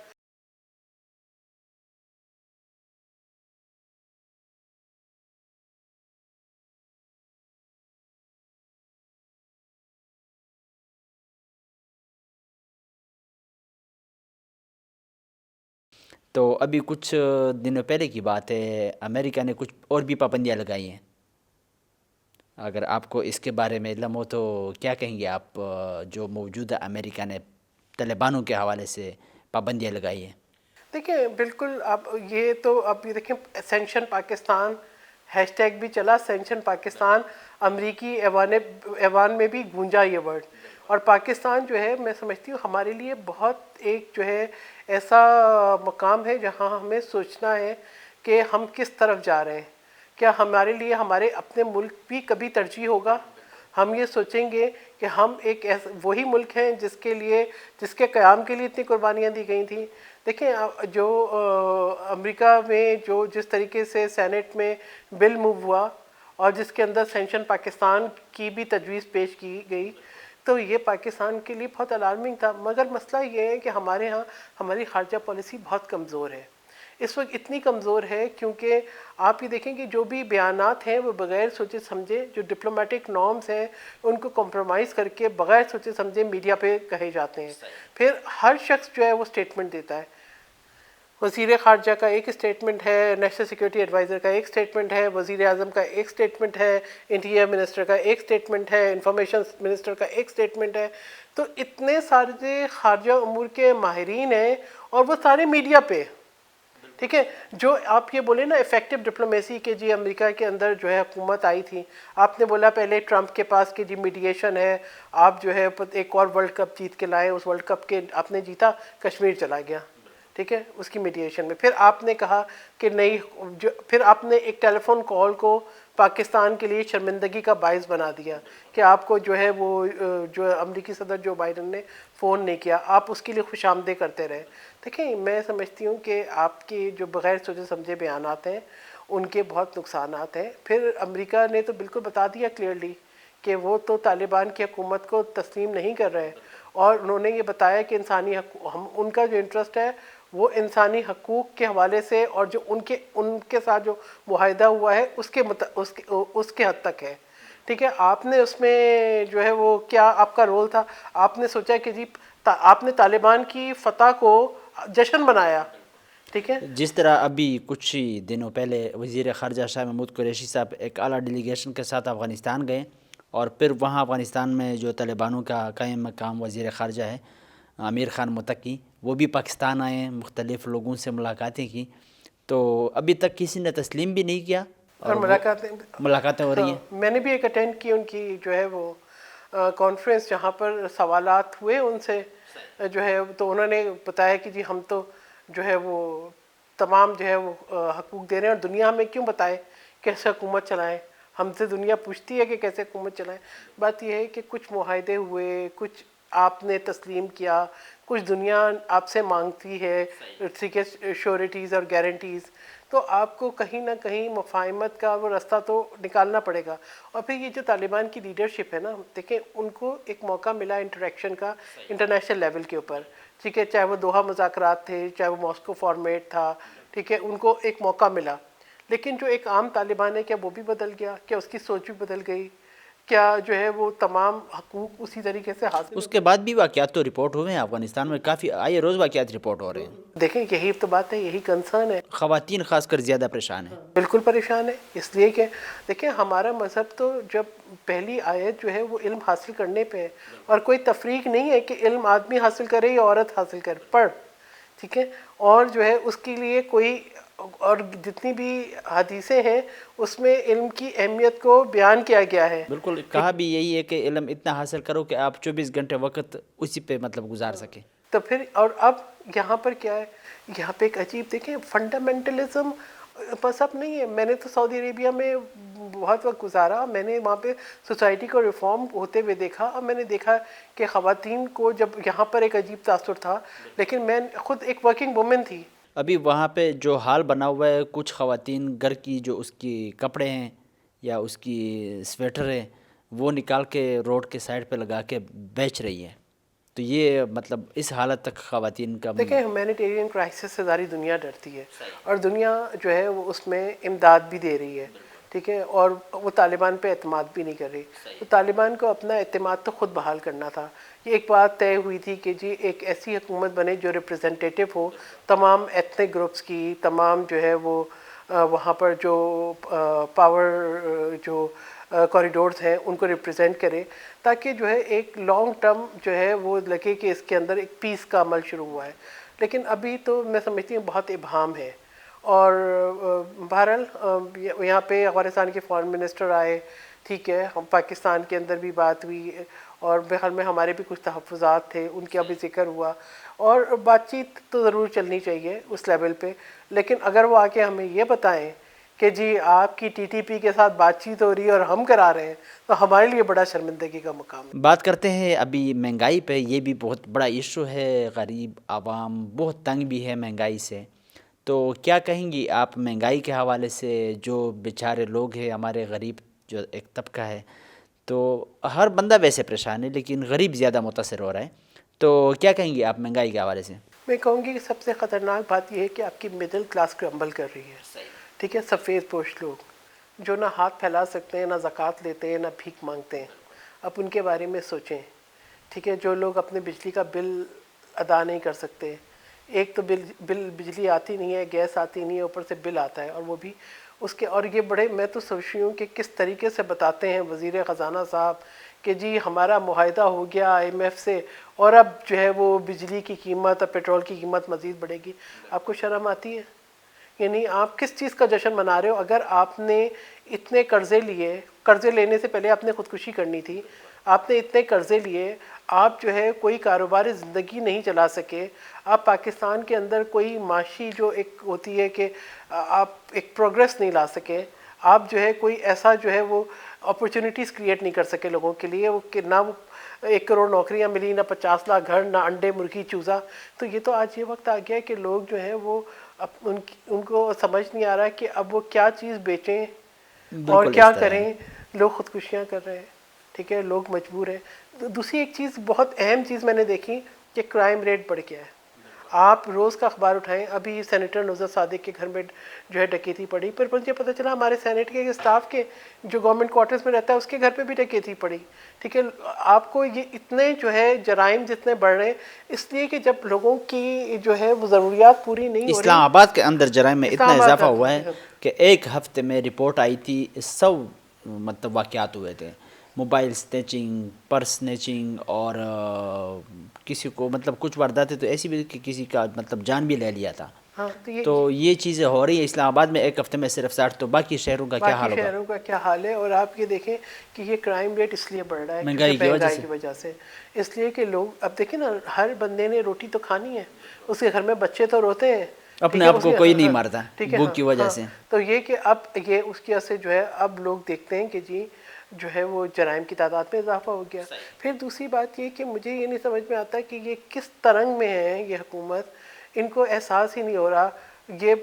تو ابھی کچھ دنوں پہلے کی بات ہے, امریکہ نے کچھ اور بھی پابندیاں لگائی ہیں. اگر آپ کو اس کے بارے میں علم ہو تو کیا کہیں گے آپ, جو موجودہ امریکہ نے طالبانوں کے حوالے سے پابندیاں لگائی ہیں؟ دیکھیں بالکل, اب یہ تو اب یہ دیکھیں سینکشن پاکستان ہیش ٹیگ بھی چلا, سینکشن پاکستان, امریکی ایوان میں بھی گونجا یہ ورڈ. اور پاکستان جو ہے میں سمجھتی ہوں ہمارے لیے بہت ایک جو ہے ایسا مقام ہے جہاں ہمیں سوچنا ہے کہ ہم کس طرف جا رہے ہیں. کیا ہمارے لیے ہمارے اپنے ملک بھی کبھی ترجیح ہوگا؟ ہم یہ سوچیں گے کہ ہم ایک وہی ملک ہیں جس کے قیام کے لیے اتنی قربانیاں دی گئی تھیں. دیکھیں جو امریکہ میں جس طریقے سے سینٹ میں بل موو ہوا اور جس کے اندر سینکشن پاکستان کی بھی تجویز پیش کی گئی, تو یہ پاکستان کے لیے بہت الارمنگ تھا. مگر مسئلہ یہ ہے کہ ہمارے ہاں ہماری خارجہ پالیسی بہت کمزور ہے. اس وقت اتنی کمزور ہے کیونکہ آپ یہ دیکھیں کہ جو بھی بیانات ہیں وہ بغیر سوچے سمجھے, جو ڈپلومیٹک نارمز ہیں ان کو کمپرومائز کر کے بغیر سوچے سمجھے میڈیا پہ کہے جاتے ہیں. پھر ہر شخص جو ہے وہ سٹیٹمنٹ دیتا ہے. وزیر خارجہ کا ایک سٹیٹمنٹ ہے, نیشنل سیکورٹی ایڈوائزر کا ایک سٹیٹمنٹ ہے, وزیر اعظم کا ایک سٹیٹمنٹ ہے, انٹیریئر منسٹر کا ایک سٹیٹمنٹ ہے, انفارمیشن منسٹر کا ایک سٹیٹمنٹ ہے. تو اتنے سارے خارجہ امور کے ماہرین ہیں اور وہ سارے میڈیا پہ. ٹھیک ہے, جو آپ یہ بولیں نا افیکٹو ڈپلومیسی کے جی امریکہ کے اندر جو ہے حکومت آئی تھی, آپ نے بولا پہلے ٹرمپ کے پاس کہ جی میڈیشن ہے, آپ جو ہے ایک اور ورلڈ کپ جیت کے لائے, اس ورلڈ کپ کے آپ نے جیتا, کشمیر چلا گیا. ٹھیک ہے, اس کی میڈیشن میں پھر آپ نے کہا کہ نہیں, پھر آپ نے ایک ٹیلی فون کال کو پاکستان کے لیے شرمندگی کا باعث بنا دیا کہ آپ کو جو ہے وہ جو امریکی صدر جو بائیڈن نے فون نہیں کیا, آپ اس کے لیے خوش آمدید کرتے رہے. دیکھیں میں سمجھتی ہوں کہ آپ کے جو بغیر سوچے سمجھے بیانات ہیں ان کے بہت نقصانات ہیں. پھر امریکہ نے تو بالکل بتا دیا کلیئرلی کہ وہ تو طالبان کی حکومت کو تسلیم نہیں کر رہے, اور انہوں نے یہ بتایا کہ انسانی ان کا جو انٹرسٹ ہے وہ انسانی حقوق کے حوالے سے, اور جو ان کے ساتھ جو معاہدہ ہوا ہے اس کے حد تک ہے. ٹھیک ہے, آپ نے اس میں جو ہے وہ کیا آپ کا رول تھا, آپ نے سوچا کہ جی آپ نے طالبان کی فتح کو جشن بنایا. ٹھیک ہے, جس طرح ابھی کچھ ہی دنوں پہلے وزیر خارجہ شاہ محمود قریشی صاحب ایک اعلیٰ ڈیلیگیشن کے ساتھ افغانستان گئے, اور پھر وہاں افغانستان میں جو طالبانوں کا قائم مقام وزیر خارجہ ہے امیر خان متقی, وہ بھی پاکستان آئے ہیں, مختلف لوگوں سے ملاقاتیں کی, تو ابھی تک کسی نے تسلیم بھی نہیں کیا, اور وہ ملاقاتیں ہو رہی ہیں. میں نے بھی ایک اٹینڈ کی ان کی جو ہے وہ کانفرنس, جہاں پر سوالات ہوئے ان سے جو ہے, تو انہوں نے بتایا کہ جی ہم تو جو ہے وہ تمام جو ہے وہ حقوق دے رہے ہیں, اور دنیا ہمیں کیوں بتائے کیسے حکومت چلائیں, ہم سے دنیا پوچھتی ہے کہ کیسے حکومت چلائیں. بات یہ ہے کہ کچھ معاہدے ہوئے, کچھ آپ نے تسلیم کیا, کچھ دنیا آپ سے مانگتی ہے شیورٹیز اور گارنٹیز, تو آپ کو کہیں نہ کہیں مفاہمت کا وہ راستہ تو نکالنا پڑے گا. اور پھر یہ جو طالبان کی لیڈرشپ ہے نا, دیکھیں ان کو ایک موقع ملا انٹریکشن کا انٹرنیشنل لیول کے اوپر. ٹھیک ہے, چاہے وہ دوحہ مذاکرات تھے, چاہے وہ ماسکو فارمیٹ تھا, ٹھیک ہے, ان کو ایک موقع ملا. لیکن جو ایک عام طالبان ہے کیا وہ بھی بدل گیا, کیا اس کی سوچ بھی بدل گئی؟ کیا جو ہے وہ تمام حقوق اسی طریقے سے حاصل اس کے بعد بھی واقعات تو رپورٹ ہوئے ہیں افغانستان میں، کافی آئے روز واقعات رپورٹ ہو رہے ہیں. دیکھیں یہی تو بات ہے، یہی کنسرن ہے. خواتین خاص کر زیادہ پریشان ہیں. بالکل پریشان ہے، اس لیے کہ دیکھیں ہمارا مذہب تو جب پہلی آیت جو ہے وہ علم حاصل کرنے پہ ہے، اور کوئی تفریق نہیں ہے کہ علم آدمی حاصل کرے یا عورت حاصل کرے، پڑھ، ٹھیک ہے. اور جو ہے اس کے لیے کوئی، اور جتنی بھی حدیثیں ہیں اس میں علم کی اہمیت کو بیان کیا گیا ہے. بالکل، کہا بھی یہی ہے کہ علم اتنا حاصل کرو کہ آپ 24 گھنٹے وقت اسی پہ مطلب گزار سکیں. تو پھر اور اب یہاں پر کیا ہے، یہاں پہ ایک عجیب دیکھیں فنڈامنٹلزم مذہب نہیں ہے. میں نے تو سعودی عربیہ میں بہت وقت گزارا، میں نے وہاں پہ سوسائٹی کو ریفارم ہوتے ہوئے دیکھا، اور میں نے دیکھا کہ خواتین کو جب یہاں پر ایک عجیب تاثر تھا، لیکن میں خود ایک ورکنگ وومن تھی. ابھی وہاں پہ جو حال بنا ہوا ہے، کچھ خواتین گھر کی جو اس کی کپڑے ہیں یا اس کی سویٹر ہے وہ نکال کے روڈ کے سائڈ پہ لگا کے بیچ رہی ہے. تو یہ مطلب اس حالت تک خواتین کا دیکھیں ہیومینیٹیرین کرائسس سے ساری دنیا ڈرتی ہے، اور دنیا جو ہے وہ اس میں امداد بھی دے رہی ہے، ٹھیک ہے. اور وہ طالبان پہ اعتماد بھی نہیں کر رہی. تو طالبان کو اپنا اعتماد تو خود بحال کرنا تھا. یہ ایک بات طے ہوئی تھی کہ جی ایک ایسی حکومت بنے جو ریپرزنٹیٹیو ہو تمام ایتھنک گروپس کی، تمام جو ہے وہ وہاں پر جو پاور جو کوریڈورز ہیں ان کو ریپرزینٹ کرے، تاکہ جو ہے ایک لانگ ٹرم جو ہے وہ لگے کہ اس کے اندر ایک پیس کا عمل شروع ہوا ہے. لیکن ابھی تو میں سمجھتی ہوں بہت ابہام ہے. اور بہرحال یہاں پہ افغانستان کے فارن منسٹر آئے، ٹھیک ہے، ہم پاکستان کے اندر بھی بات ہوئی، اور بہرحال میں ہمارے بھی کچھ تحفظات تھے، ان کا بھی ذکر ہوا. اور بات چیت تو ضرور چلنی چاہیے اس لیول پہ، لیکن اگر وہ آ کے ہمیں یہ بتائیں کہ جی آپ کی ٹی ٹی پی کے ساتھ بات چیت ہو رہی ہے اور ہم کرا رہے ہیں، تو ہمارے لیے بڑا شرمندگی کا مقام ہے. بات کرتے ہیں ابھی مہنگائی پہ. یہ بھی بہت بڑا ایشو ہے، غریب عوام بہت تنگ بھی ہے مہنگائی سے. تو کیا کہیں گی آپ مہنگائی کے حوالے سے؟ جو بیچارے لوگ ہیں ہمارے غریب جو ایک طبقہ ہے، تو ہر بندہ ویسے پریشان ہے لیکن غریب زیادہ متاثر ہو رہا ہے. تو کیا کہیں گی آپ مہنگائی کے حوالے سے؟ میں کہوں گی کہ سب سے خطرناک بات یہ ہے کہ آپ کی مڈل کلاس کرمبل کر رہی ہے، ٹھیک ہے. سفید پوش لوگ جو نہ ہاتھ پھیلا سکتے ہیں، نہ زکوٰۃ لیتے ہیں، نہ بھیک مانگتے ہیں، اب ان کے بارے میں سوچیں، ٹھیک ہے. جو لوگ اپنے بجلی کا بل ادا نہیں کر سکتے، ایک تو بجلی آتی نہیں ہے، گیس آتی نہیں ہے، اوپر سے بل آتا ہے، اور وہ بھی اس کے. اور یہ بڑے، میں تو سوچ رہی ہوں کہ کس طریقے سے بتاتے ہیں وزیر خزانہ صاحب کہ جی ہمارا معاہدہ ہو گیا آئی ایم ایف سے، اور اب جو ہے وہ بجلی کی قیمت اور پیٹرول کی قیمت مزید بڑھے گی. آپ کو شرم آتی ہے؟ یعنی آپ کس چیز کا جشن منا رہے ہو؟ اگر آپ نے اتنے قرضے لیے، قرضے لینے سے پہلے آپ نے خودکشی کرنی تھی، آپ نے اتنے قرضے لیے، آپ جو ہے کوئی کاروبار زندگی نہیں چلا سکے، آپ پاکستان کے اندر کوئی معاشی جو ایک ہوتی ہے کہ آپ ایک پروگریس نہیں لا سکے، آپ جو ہے کوئی ایسا جو ہے وہ اپرچونیٹیز کریٹ نہیں کر سکے لوگوں کے لیے، وہ کہ نہ وہ 1 کروڑ نوکریاں ملی، نہ 50 لاکھ گھر، نہ انڈے مرغی چوزا. تو یہ تو آج یہ وقت آ گیا ہے کہ لوگ جو ہیں وہ ان کو سمجھ نہیں آ رہا ہے کہ اب وہ کیا چیز بیچیں اور کیا کریں. لوگ خودکشیاں کر رہے ہیں، ٹھیک ہے، لوگ مجبور ہیں. دوسری ایک چیز، بہت اہم چیز میں نے دیکھی کہ کرائم ریٹ بڑھ گیا ہے. آپ روز کا اخبار اٹھائیں، ابھی سینیٹر نوزر صادق کے گھر میں جو ہے ڈکیتی پڑی، پھر مجھے پتہ چلا ہمارے سینیٹ کے اسٹاف کے جو گورنمنٹ کوارٹرز میں رہتا ہے اس کے گھر پہ بھی ڈکیتی پڑی، ٹھیک ہے. آپ کو یہ اتنے جو ہے جرائم جتنے بڑھ رہے ہیں اس لیے کہ جب لوگوں کی جو ہے وہ ضروریات پوری نہیں ہو رہی. اسلام آباد کے اندر جرائم میں اتنا اضافہ ہوا ہے کہ ایک ہفتے میں رپورٹ آئی تھی 100 مطلب واقعات ہوئے تھے. موبائل سنیچنگ، پرس سنیچنگ، اور کسی کو مطلب کچھ وارداتیں تو ایسی بھی کہ کسی کا مطلب جان بھی لے لیا تھا. تو یہ چیزیں ہو رہی ہیں اسلام آباد میں ایک ہفتے میں صرف 60. تو باقی شہروں کا کیا حال ہوگا؟ باقی شہروں کا کیا حال ہے؟ اور آپ یہ دیکھیں کہ یہ کرائم ریٹ اس لیے بڑھ رہا ہے مہنگائی کی وجہ سے. اس لیے کہ لوگ اب دیکھیں نا، ہر بندے نے روٹی تو کھانی ہے، اس کے گھر میں بچے تو روتے ہیں، اپنے آپ کو کوئی نہیں مارتا بھوک کی وجہ سے. تو یہ کہ اب یہ اس کی وجہ سے جو ہے اب لوگ دیکھتے ہیں کہ جی جو ہے وہ جرائم کی تعداد میں اضافہ ہو گیا. پھر دوسری بات یہ کہ مجھے یہ نہیں سمجھ میں آتا کہ یہ کس ترنگ میں ہے یہ حکومت، ان کو احساس ہی نہیں ہو رہا. یہ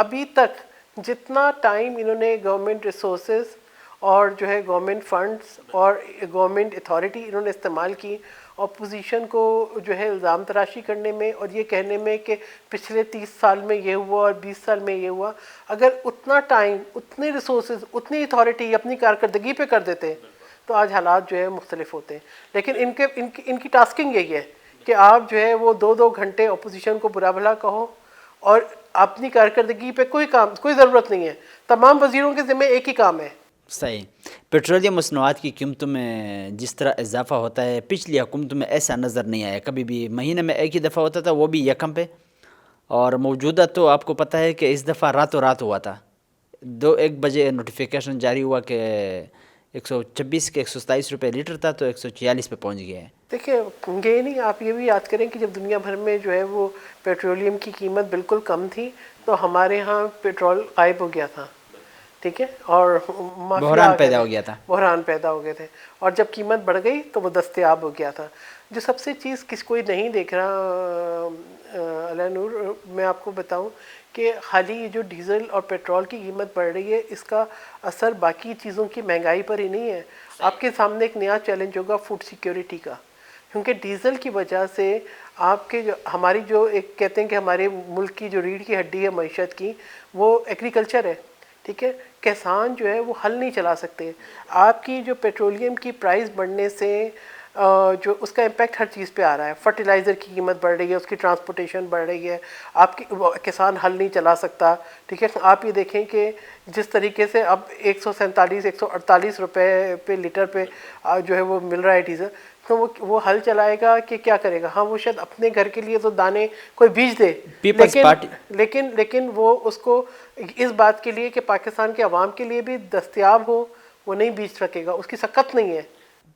ابھی تک جتنا ٹائم انہوں نے گورنمنٹ ریسورسز اور جو ہے گورنمنٹ فنڈز اور گورنمنٹ اتھارٹی انہوں نے استعمال کی اپوزیشن کو جو ہے الزام تراشی کرنے میں اور یہ کہنے میں کہ پچھلے 30 سال میں یہ ہوا اور 20 سال میں یہ ہوا، اگر اتنا ٹائم، اتنے ریسورسز، اتنی اتھارٹی اپنی کارکردگی پہ کر دیتے تو آج حالات جو ہے مختلف ہوتے ہیں. لیکن ان کی ٹاسکنگ یہی ہے کہ آپ جو ہے وہ 2 گھنٹے اپوزیشن کو برا بھلا کہو اور اپنی کارکردگی پہ کوئی ضرورت نہیں ہے. تمام وزیروں کے ذمہ ایک ہی کام ہے. صحیح. پیٹرولیم مصنوعات کی قیمتوں میں جس طرح اضافہ ہوتا ہے پچھلی حکومتوں میں ایسا نظر نہیں آیا. کبھی بھی مہینے میں ایک ہی دفعہ ہوتا تھا, وہ بھی یکم پہ. اور موجودہ تو آپ کو پتہ ہے کہ اس دفعہ راتوں رات ہوا تھا. 1 بجے نوٹیفیکیشن جاری ہوا کہ 126 کے 127 روپے لیٹر تھا تو 146 پہ پہنچ گیا ہے. دیکھیں یہ نہیں, آپ یہ بھی یاد کریں کہ جب دنیا بھر میں جو ہے وہ پیٹرولیم کی قیمت بالکل کم تھی تو ہمارے ہاں پیٹرول غائب ہو گیا تھا. ٹھیک ہے, اور بحران پیدا ہو گیا تھا. بحران پیدا ہو گئے تھے, اور جب قیمت بڑھ گئی تو وہ دستیاب ہو گیا تھا. جو سب سے چیز کوئی نہیں دیکھ رہا علیہ نور, میں آپ کو بتاؤں کہ خالی یہ جو ڈیزل اور پیٹرول کی قیمت بڑھ رہی ہے اس کا اثر باقی چیزوں کی مہنگائی پر ہی نہیں ہے. آپ کے سامنے ایک نیا چیلنج ہوگا فوڈ سیکیورٹی کا, کیونکہ ڈیزل کی وجہ سے آپ کے ہماری جو ایک کہتے ہیں کہ ہمارے ملک کی جو ریڑھ کی ہڈی ہے معیشت کی, وہ ایگریکلچر ہے. ٹھیک ہے, کسان جو ہے وہ ہل نہیں چلا سکتے. آپ کی جو پیٹرولیم کی پرائز بڑھنے سے جو اس کا امپیکٹ ہر چیز پہ آ رہا ہے. فرٹیلائزر کی قیمت بڑھ رہی ہے, اس کی ٹرانسپورٹیشن بڑھ رہی ہے, آپ کی کسان ہل نہیں چلا سکتا. ٹھیک ہے, آپ یہ دیکھیں کہ جس طریقے سے اب 147 148 روپے پہ لیٹر پہ جو ہے وہ مل رہا ہے ڈیزل, تو وہ ہل چلائے گا کہ کیا کرے گا؟ ہاں وہ شاید اپنے گھر کے لیے تو دانے کوئی بیج دے, لیکن وہ اس کو اس بات کے لیے کہ پاکستان کے عوام کے لیے بھی دستیاب ہو وہ نہیں بیچ سکے گا, اس کی سکت نہیں ہے.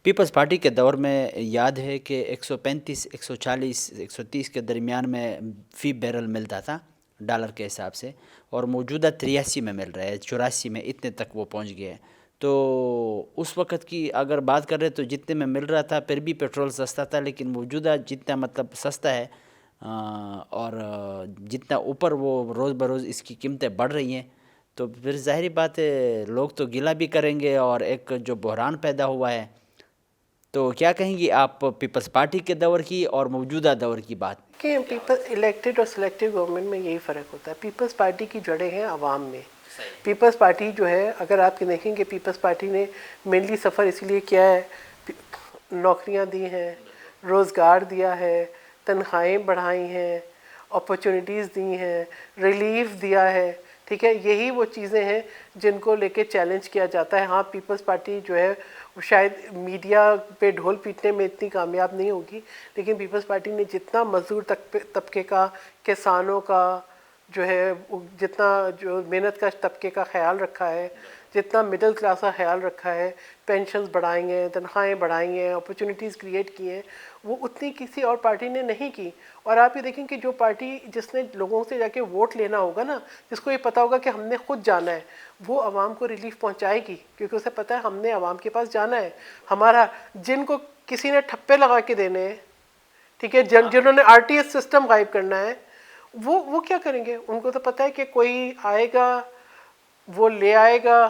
پیپلز پارٹی کے دور میں یاد ہے کہ 135 140 130 کے درمیان میں فی بیرل ملتا تھا ڈالر کے حساب سے, اور موجودہ 83 میں مل رہا ہے, 84 میں اتنے تک وہ پہنچ گیا ہے. تو اس وقت کی اگر بات کر رہے تو جتنے میں مل رہا تھا پھر بھی پیٹرول سستا تھا, لیکن موجودہ جتنا مطلب سستا ہے اور جتنا اوپر وہ روز بروز اس کی قیمتیں بڑھ رہی ہیں, تو پھر ظاہری بات ہے لوگ تو گلہ بھی کریں گے. اور ایک جو بحران پیدا ہوا ہے, تو کیا کہیں گی آپ پیپلز پارٹی کے دور کی اور موجودہ دور کی بات؟ کہ الیکٹڈ اور سلیکٹڈ گورنمنٹ میں یہی فرق ہوتا ہے. پیپلز پارٹی کی جڑیں ہیں عوام میں. پیپلز پارٹی جو ہے, اگر آپ دیکھیں کہ پیپلز پارٹی نے مینلی سفر اس لیے کیا ہے, نوکریاں دی ہیں, روزگار دیا ہے, تنخواہیں بڑھائی ہیں, اپرچونیٹیز دی ہیں, ریلیف دیا ہے. ٹھیک ہے, یہی وہ چیزیں ہیں جن کو لے کے چیلنج کیا جاتا ہے. ہاں پیپلز پارٹی جو ہے شاید میڈیا پہ ڈھول پیٹنے میں اتنی کامیاب نہیں ہوگی, لیکن پیپلز پارٹی نے جتنا مزدور طبقے کا, کسانوں کا جو ہے, جتنا جو محنت کش طبقے کا خیال رکھا ہے, جتنا مڈل کلاس کا خیال رکھا ہے, پینشنز بڑھائی ہیں, تنخواہیں بڑھائی ہیں, اپرچونیٹیز کریٹ کی ہیں, وہ اتنی کسی اور پارٹی نے نہیں کی. اور آپ یہ دیکھیں کہ جو پارٹی جس نے لوگوں سے جا کے ووٹ لینا ہوگا نا, جس کو یہ پتا ہوگا کہ ہم نے خود جانا ہے, وہ عوام کو ریلیف پہنچائے گی, کیونکہ اسے پتہ ہے ہم نے عوام کے پاس جانا ہے. ہمارا جن کو کسی نے ٹھپے لگا کے دینے ہیں, ٹھیک ہے, جنہوں نے RTS سسٹم غائب کرنا ہے, وہ کیا کریں گے؟ ان کو تو پتہ ہے کہ کوئی آئے گا وہ لے آئے گا,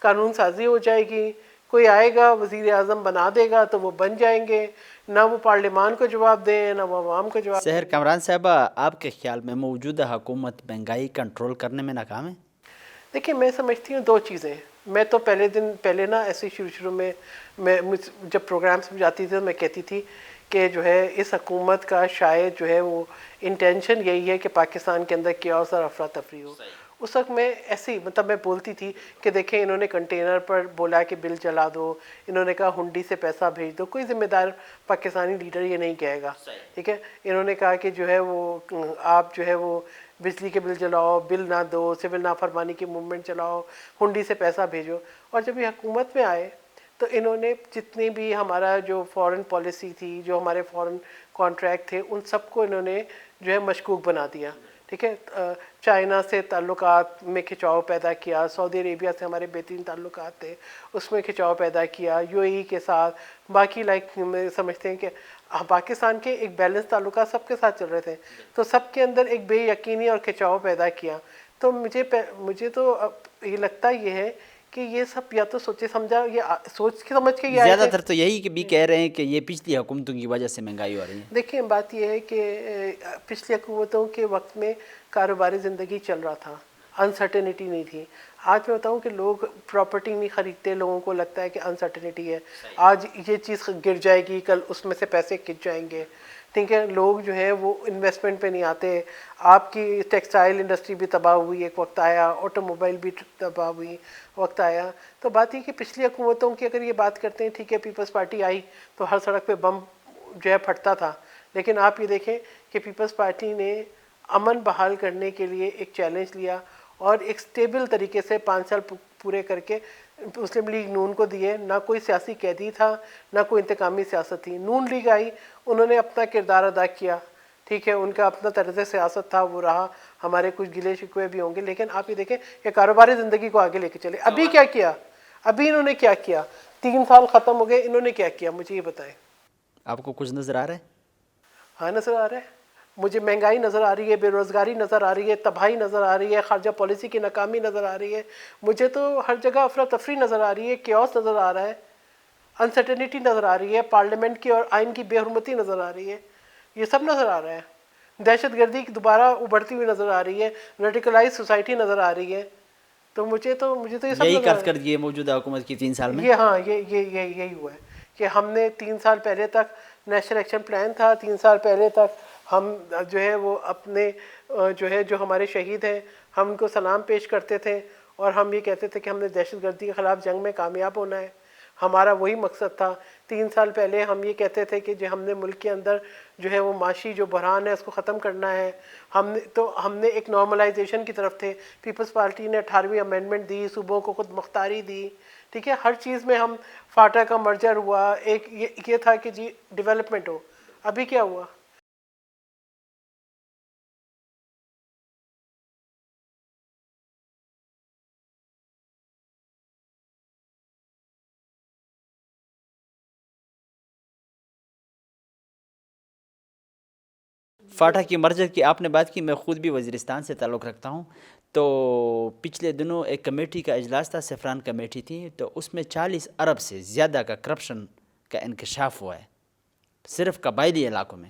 قانون سازی ہو جائے گی, کوئی آئے گا وزیر اعظم بنا دے گا تو وہ بن جائیں گے, نہ وہ پارلیمان کو جواب دیں نہ وہ عوام کو جواب. سحر کامران صاحبہ, آپ کے خیال میں موجودہ حکومت مہنگائی کنٹرول کرنے میں ناکام ہے؟ دیکھیں میں سمجھتی ہوں 2 چیزیں. میں تو پہلے نا ایسے شروع میں جب پروگرامس میں جاتی تھی تو میں کہتی تھی کہ جو ہے اس حکومت کا شاید جو ہے وہ انٹینشن یہی ہے کہ پاکستان کے اندر کیوس اور افراتفری ہو. اس وقت میں ایسی مطلب میں بولتی تھی کہ دیکھیں انہوں نے کنٹینر پر بولا کہ بل جلا دو, انہوں نے کہا ہنڈی سے پیسہ بھیج دو, کوئی ذمہ دار پاکستانی لیڈر یہ نہیں کہے گا. ٹھیک ہے, انہوں نے کہا کہ جو ہے وہ آپ جو ہے وہ بجلی کے بل جلاؤ, بل نہ دو, سول نافرمانی کی موومنٹ چلاؤ, ہنڈی سے پیسہ بھیجو. اور جب یہ حکومت میں آئے تو انہوں نے جتنی بھی ہمارا جو فورن پالیسی تھی, جو ہمارے فورن کانٹریکٹ تھے, ان سب کو انہوں نے جو ہے مشکوک بنا دیا. ٹھیک ہے, چائنا سے تعلقات میں کھچاؤ پیدا کیا, سعودی عربیہ سے ہمارے بہترین تعلقات تھے اس میں کھچاؤ پیدا کیا, UAE کے ساتھ, باقی سمجھتے ہیں کہ پاکستان کے ایک بیلنس تعلقات سب کے ساتھ چل رہے تھے, تو سب کے اندر ایک بے یقینی اور کھچاؤ پیدا کیا. تو مجھے تو یہ لگتا یہ ہے کہ یہ سب یا تو سوچے سمجھا, یہ سوچ کے سمجھ کے یہ زیادہ تر تو یہی بھی کہہ رہے ہیں کہ یہ پچھلی حکومتوں کی وجہ سے مہنگائی ہو رہی ہے. دیکھیں بات یہ ہے کہ پچھلی حکومتوں کے وقت میں کاروباری زندگی چل رہا تھا, انسرٹنٹی نہیں تھی. آج میں بتاؤں کہ لوگ پراپرٹی نہیں خریدتے, لوگوں کو لگتا ہے کہ انسرٹنٹی ہے, آج یہ چیز گر جائے گی, کل اس میں سے پیسے کھنچ جائیں گے. ٹھیک ہے, لوگ جو ہے وہ انویسٹمنٹ پہ نہیں آتے. آپ کی ٹیکسٹائل انڈسٹری بھی تباہ ہوئی, ایک وقت آیا, آٹو موبائل بھی تباہ ہوئی, وقت آیا. تو بات یہ کہ پچھلی حکومتوں کی اگر یہ بات کرتے ہیں, ٹھیک ہے پیپلز پارٹی آئی تو ہر سڑک پہ بم جو ہے پھٹتا تھا, لیکن آپ یہ دیکھیں کہ پیپلز پارٹی نے امن بحال کرنے کے لیے ایک چیلنج لیا اور ایک سٹیبل طریقے سے 5 سال پورے کر کے مسلم لیگ نون کو دیے. نہ کوئی سیاسی قیدی تھا, نہ کوئی انتقامی سیاست تھی. نون لیگ آئی, انہوں نے اپنا کردار ادا کیا, ٹھیک ہے, ان کا اپنا طرز سیاست تھا, وہ رہا. ہمارے کچھ گلے شکوے بھی ہوں گے, لیکن آپ یہ دیکھیں کہ کاروباری زندگی کو آگے لے کے چلے. ابھی کیا کیا, ابھی انہوں نے کیا کیا, 3 سال ختم ہو گئے, انہوں نے کیا کیا, مجھے یہ بتائیں. آپ کو کچھ نظر آ رہا ہے؟ ہاں نظر آ رہا ہے, مجھے مہنگائی نظر آ رہی ہے, بے روزگاری نظر آ رہی ہے, تباہی نظر آ رہی ہے, خارجہ پالیسی کی ناکامی نظر آ رہی ہے. مجھے تو ہر جگہ افراتفری نظر آ رہی ہے, کیوس نظر آ رہا ہے, انسرٹنٹی نظر آ رہی ہے, پارلیمنٹ کی اور آئین کی بے حرمتی نظر آ رہی ہے. یہ سب نظر آ رہا ہے. دہشت گردی کی دوبارہ ابھرتی ہوئی نظر آ رہی ہے, ریڈیکلائز سوسائٹی نظر آ رہی ہے. تو مجھے تو یہ سب یہی نظر آ رہا ہے. کارکردگی ہے موجودہ حکومت کی 3 سال میں. یہ ہاں یہی ہوا ہے کہ ہم نے 3 سال پہلے تک نیشنل ایکشن پلان تھا, 3 سال پہلے تک ہم جو ہے وہ اپنے جو ہمارے شہید ہیں ہم ان کو سلام پیش کرتے تھے, اور ہم یہ کہتے تھے کہ ہم نے دہشت گردی کے خلاف جنگ میں کامیاب ہونا ہے. ہمارا وہی مقصد تھا. 3 سال پہلے ہم یہ کہتے تھے کہ جو ہم نے ملک کے اندر جو ہے وہ معاشی جو بحران ہے اس کو ختم کرنا ہے. ہم نے ایک نارملائزیشن کی طرف تھے. پیپلز پارٹی نے 18ویں امینڈمنٹ دی, صوبوں کو خود مختاری دی, ٹھیک ہے, ہر چیز میں ہم فاٹا کا مرجر ہوا. ایک یہ تھا کہ جی ڈیولپمنٹ ہو. ابھی کیا ہوا؟ فاٹا کی مرجر کی آپ نے بات کی, میں خود بھی وزیرستان سے تعلق رکھتا ہوں. تو پچھلے دنوں ایک کمیٹی کا اجلاس تھا, سیفران کمیٹی تھی, تو اس میں 40 ارب سے زیادہ کا کرپشن کا انکشاف ہوا ہے صرف قبائلی علاقوں میں.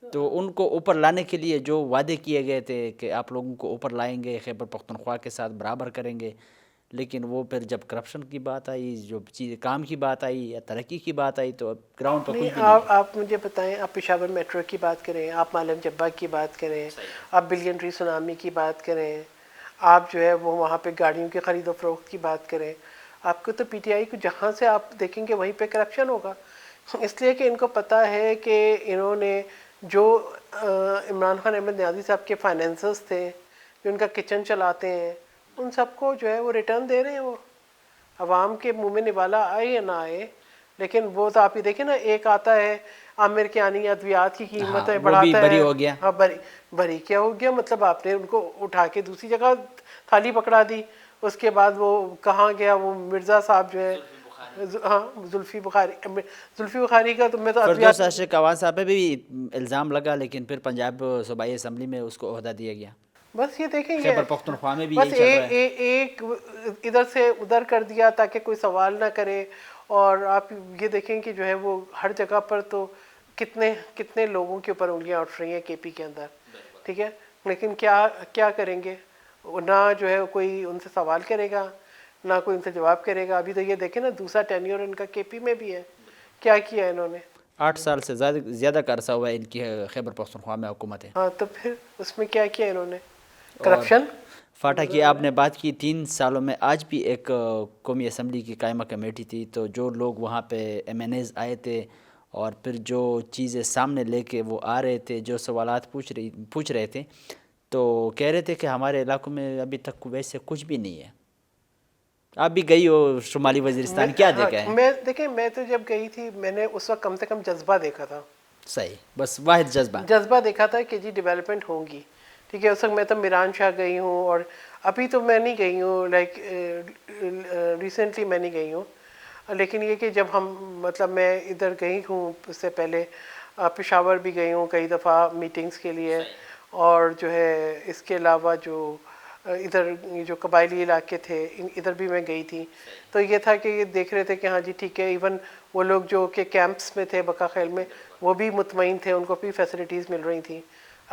تو ان کو اوپر لانے کے لیے جو وعدے کیے گئے تھے کہ آپ لوگوں کو اوپر لائیں گے, خیبر پختونخوا کے ساتھ برابر کریں گے, لیکن وہ پھر جب کرپشن کی بات آئی, جو چیز کام کی بات آئی یا ترقی کی بات آئی, تو اب گراؤنڈ پر کچھ بھی نہیں ہے. آپ مجھے بتائیں, آپ پشاور میٹرو کی بات کریں, آپ مالم جبہ کی بات کریں, آپ بلین سونامی کی بات کریں, آپ جو ہے وہ وہاں پہ گاڑیوں کی خرید و فروخت کی بات کریں, آپ کو تو پی ٹی آئی کو جہاں سے آپ دیکھیں گے وہیں پہ کرپشن ہوگا. اس لیے کہ ان کو پتہ ہے کہ انہوں نے جو عمران خان احمد نیازی صاحب کے فائنینسرز تھے, جو ان کا کچن چلاتے ہیں, ان سب کو جو ہے وہ ریٹرن دے رہے ہیں. وہ عوام کے منہ میں نوالا آئے یا نہ آئے, لیکن وہ تو آپ ہی دیکھیں نا, ایک آتا ہے عامر کیانی ادویات کی قیمتیں وہ بھی بڑھاتا ہے. بری ہو گیا. ہاں بری کیا ہو گیا, مطلب آپ نے ان کو اٹھا کے دوسری جگہ تھالی پکڑا دی. اس کے بعد وہ کہاں گیا, وہ مرزا صاحب جو ہے, ہاں زلفی بخاری کا, تو میں تو فردوس عاشق عوان صاحب پہ بھی الزام لگا, لیکن پھر پنجاب صوبائی اسمبلی میں اس کو عہدہ دیا گیا. بس یہ دیکھیں, خیبر پختونخوا میں بھی بس یہی چل رہا ہے. ایک ادھر سے ادھر کر دیا تاکہ کوئی سوال نہ کرے. اور آپ یہ دیکھیں کہ جو ہے وہ ہر جگہ پر تو کتنے لوگوں کے اوپر انگلیاں اٹھ رہی ہیں کے پی کے اندر, ٹھیک ہے, لیکن کیا کریں گے, نہ جو ہے کوئی ان سے سوال کرے گا, نہ کوئی ان سے جواب کرے گا. ابھی تو یہ دیکھیں نا, دوسرا ٹینیور ان کا کے پی میں بھی ہے, کیا کیا انہوں نے. 8 سال سے زیادہ کا عرصہ ہوا ہے ان کی خیبر پختونخوا میں حکومت ہے. ہاں تو پھر اس میں کیا کیا انہوں نے, اور کرپشن. فاٹا کی آپ نے بات کی, 3 سالوں میں آج بھی ایک قومی اسمبلی کی قائمہ کمیٹی تھی, تو جو لوگ وہاں پہ ایم این ایز آئے تھے اور پھر جو چیزیں سامنے لے کے وہ آ رہے تھے, جو سوالات پوچھ رہے تھے, تو کہہ رہے تھے کہ ہمارے علاقوں میں ابھی تک ویسے کچھ بھی نہیں ہے. آپ بھی گئی ہو شمالی وزیرستان, کیا دیکھا ہے؟ دیکھیں میں تو جب گئی تھی میں نے اس وقت کم سے کم جذبہ دیکھا تھا. صحیح, بس واحد جذبہ دیکھا تھا کہ جی ڈیولپمنٹ ہوگی, ٹھیک ہے. اس وقت میں تو میران شاہ گئی ہوں, اور ابھی تو میں نہیں گئی ہوں, لائک ریسنٹلی میں نہیں گئی ہوں. لیکن یہ کہ جب مطلب میں ادھر گئی ہوں, اس سے پہلے پشاور بھی گئی ہوں کئی دفعہ میٹنگز کے لیے, اور جو ہے اس کے علاوہ جو ادھر جو قبائلی علاقے تھے ادھر بھی میں گئی تھی. تو یہ تھا کہ یہ دیکھ رہے تھے کہ ہاں جی ٹھیک ہے, ایون وہ لوگ جو کہ کیمپس میں تھے بقا خیل میں, وہ بھی مطمئن تھے, ان کو بھی فیسلٹیز مل رہی تھیں.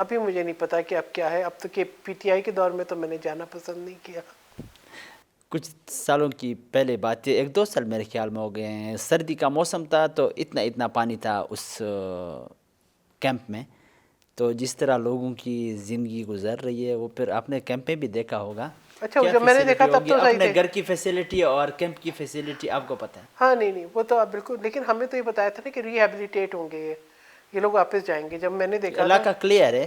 ابھی مجھے نہیں پتا کہ اب کیا ہے. اب تو کہ پی ٹی آئی کے دور میں تو میں نے جانا پسند نہیں کیا. کچھ سالوں کی پہلے بات ہے، 1-2 سال میرے خیال میں ہو گئے ہیں، سردی کا موسم تھا تو اتنا پانی تھا اس کیمپ میں. تو جس طرح لوگوں کی زندگی گزر رہی ہے وہ پھر آپ نے کیمپ میں بھی دیکھا ہوگا. اچھا کیا جو میں نے دیکھا فیسلٹی تب ہوگی تو صحیح اپنے تھے. گھر کی فیسلٹی اور کیمپ کی فیسلٹی آپ کو پتہ ہے. ہاں نہیں وہ تو آپ بالکل. لیکن ہمیں تو یہ بتایا تھا نا کہ ریہیبلیٹیٹ ہوں گے یہ لوگ واپس جائیں گے. جب میں نے دیکھا تھا علاقہ کلیئر ہے.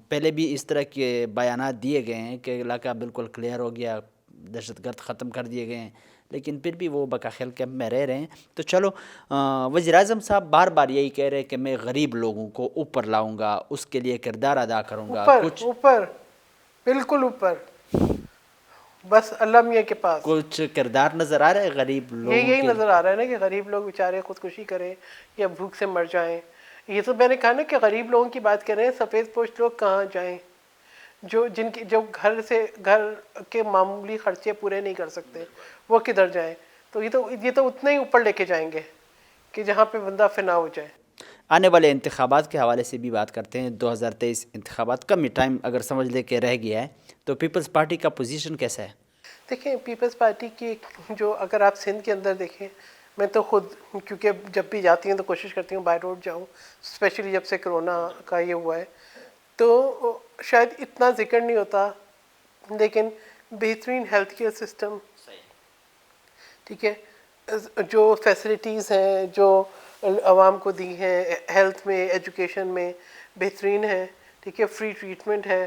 پہلے بھی اس طرح کے بیانات دیے گئے ہیں کہ علاقہ بالکل کلیئر ہو گیا، دہشت گرد ختم کر دیے گئے ہیں، لیکن پھر بھی وہ بقاخیل کیمپ میں رہ رہے ہیں. تو چلو، وزیر اعظم صاحب بار بار یہی کہہ رہے ہیں کہ میں غریب لوگوں کو اوپر لاؤں گا، اس کے لیے کردار ادا کروں گا. اوپر بالکل اوپر، بس اللہ میاں کے پاس. کچھ کردار نظر آ رہا ہے غریب لوگوں یہی کے؟ نظر آ رہا ہے نا کہ غریب لوگ بیچارے خودکشی کریں یا بھوک سے مر جائیں. یہ تو میں نے کہا نا کہ غریب لوگوں کی بات کر رہے ہیں. سفید پوش لوگ کہاں جائیں جو گھر کے معمولی خرچے پورے نہیں کر سکتے، وہ کدھر جائیں؟ تو یہ تو اتنا ہی اوپر لے کے جائیں گے کہ جہاں پہ بندہ فنا ہو جائے. آنے والے انتخابات کے حوالے سے بھی بات کرتے ہیں. 2023 انتخابات کم ہی ٹائم اگر سمجھ لے کے رہ گیا ہے، تو پیپلز پارٹی کا پوزیشن کیسا ہے؟ دیکھیں پیپلز پارٹی کی جو اگر آپ سندھ کے اندر دیکھیں، میں تو خود کیونکہ جب بھی جاتی ہوں تو کوشش کرتی ہوں بائی روڈ جاؤں، اسپیشلی جب سے کرونا کا یہ ہوا ہے تو شاید اتنا ذکر نہیں ہوتا، لیکن بہترین ہیلتھ کیئر سسٹم، ٹھیک ہے، جو فیسلٹیز ہیں جو عوام کو دی ہیں ہیلتھ میں، ایجوکیشن میں بہترین ہے، ٹھیک ہے، فری ٹریٹمنٹ ہے.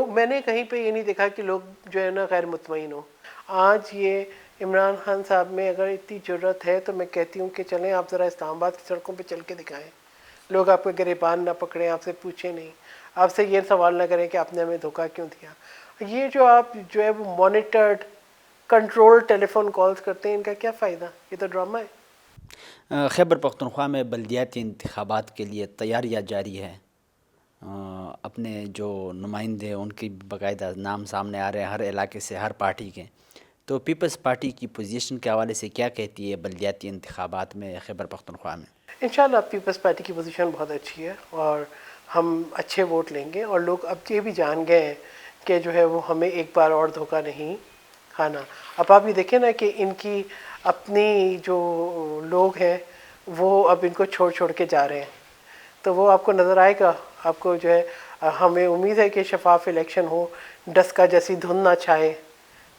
میں نے کہیں پہ یہ نہیں دیکھا کہ لوگ جو ہے نا غیر مطمئن ہوں. آج یہ عمران خان صاحب میں اگر اتنی ضرورت ہے تو میں کہتی ہوں کہ چلیں آپ ذرا اسلام آباد کی سڑکوں پہ چل کے دکھائیں. لوگ آپ کو گریبان نہ پکڑیں، آپ سے پوچھیں نہیں، آپ سے یہ سوال نہ کریں کہ آپ نے ہمیں دھوکہ کیوں دیا. یہ جو آپ جو ہے وہ مانیٹرڈ کنٹرول ٹیلی فون کالز کرتے ہیں، ان کا کیا فائدہ؟ یہ تو ڈرامہ ہے. خیبر پختونخوا میں بلدیاتی انتخابات کے لیے تیاریاں جاری ہے. اپنے جو نمائندے ان کی باقاعدہ نام سامنے آ رہے ہیں ہر علاقے سے، ہر پارٹی کے. تو پیپلز پارٹی کی پوزیشن کے حوالے سے کیا کہتی ہے بلدیاتی انتخابات میں خیبر پختونخوا میں؟ انشاءاللہ پیپلز پارٹی کی پوزیشن بہت اچھی ہے اور ہم اچھے ووٹ لیں گے. اور لوگ اب یہ بھی جان گئے ہیں کہ جو ہے وہ ہمیں ایک بار اور دھوکہ نہیں کھانا. اب آپ یہ دیکھیں نا کہ ان کی اپنی جو لوگ ہیں وہ اب ان کو چھوڑ کے جا رہے ہیں، تو وہ آپ کو نظر آئے گا. آپ کو جو ہے ہمیں امید ہے کہ شفاف الیکشن ہو، ڈسکا جیسی دھند نہ چھائے،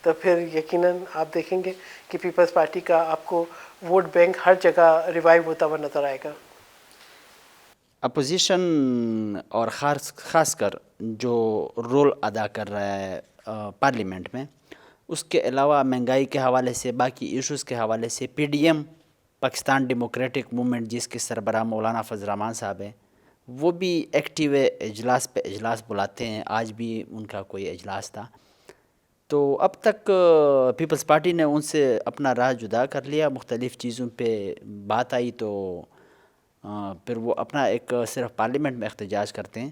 تو پھر یقیناً آپ دیکھیں گے کہ پیپلز پارٹی کا آپ کو ووٹ بینک ہر جگہ ریوائیو ہوتا ہوا نظر آئے گا. اپوزیشن اور خاص کر جو رول ادا کر رہا ہے پارلیمنٹ میں، اس کے علاوہ مہنگائی کے حوالے سے، باقی ایشوز کے حوالے سے، P D M Pakistan Democratic Movement جس کے سربراہ مولانا فضل الرحمان صاحب ہیں، وہ بھی ایکٹیو ہے، اجلاس پہ اجلاس بلاتے ہیں. آج بھی ان کا کوئی اجلاس تھا. تو اب تک پیپلز پارٹی نے ان سے اپنا راہ جدا کر لیا. مختلف چیزوں پہ بات آئی تو پھر وہ اپنا ایک صرف پارلیمنٹ میں احتجاج کرتے ہیں،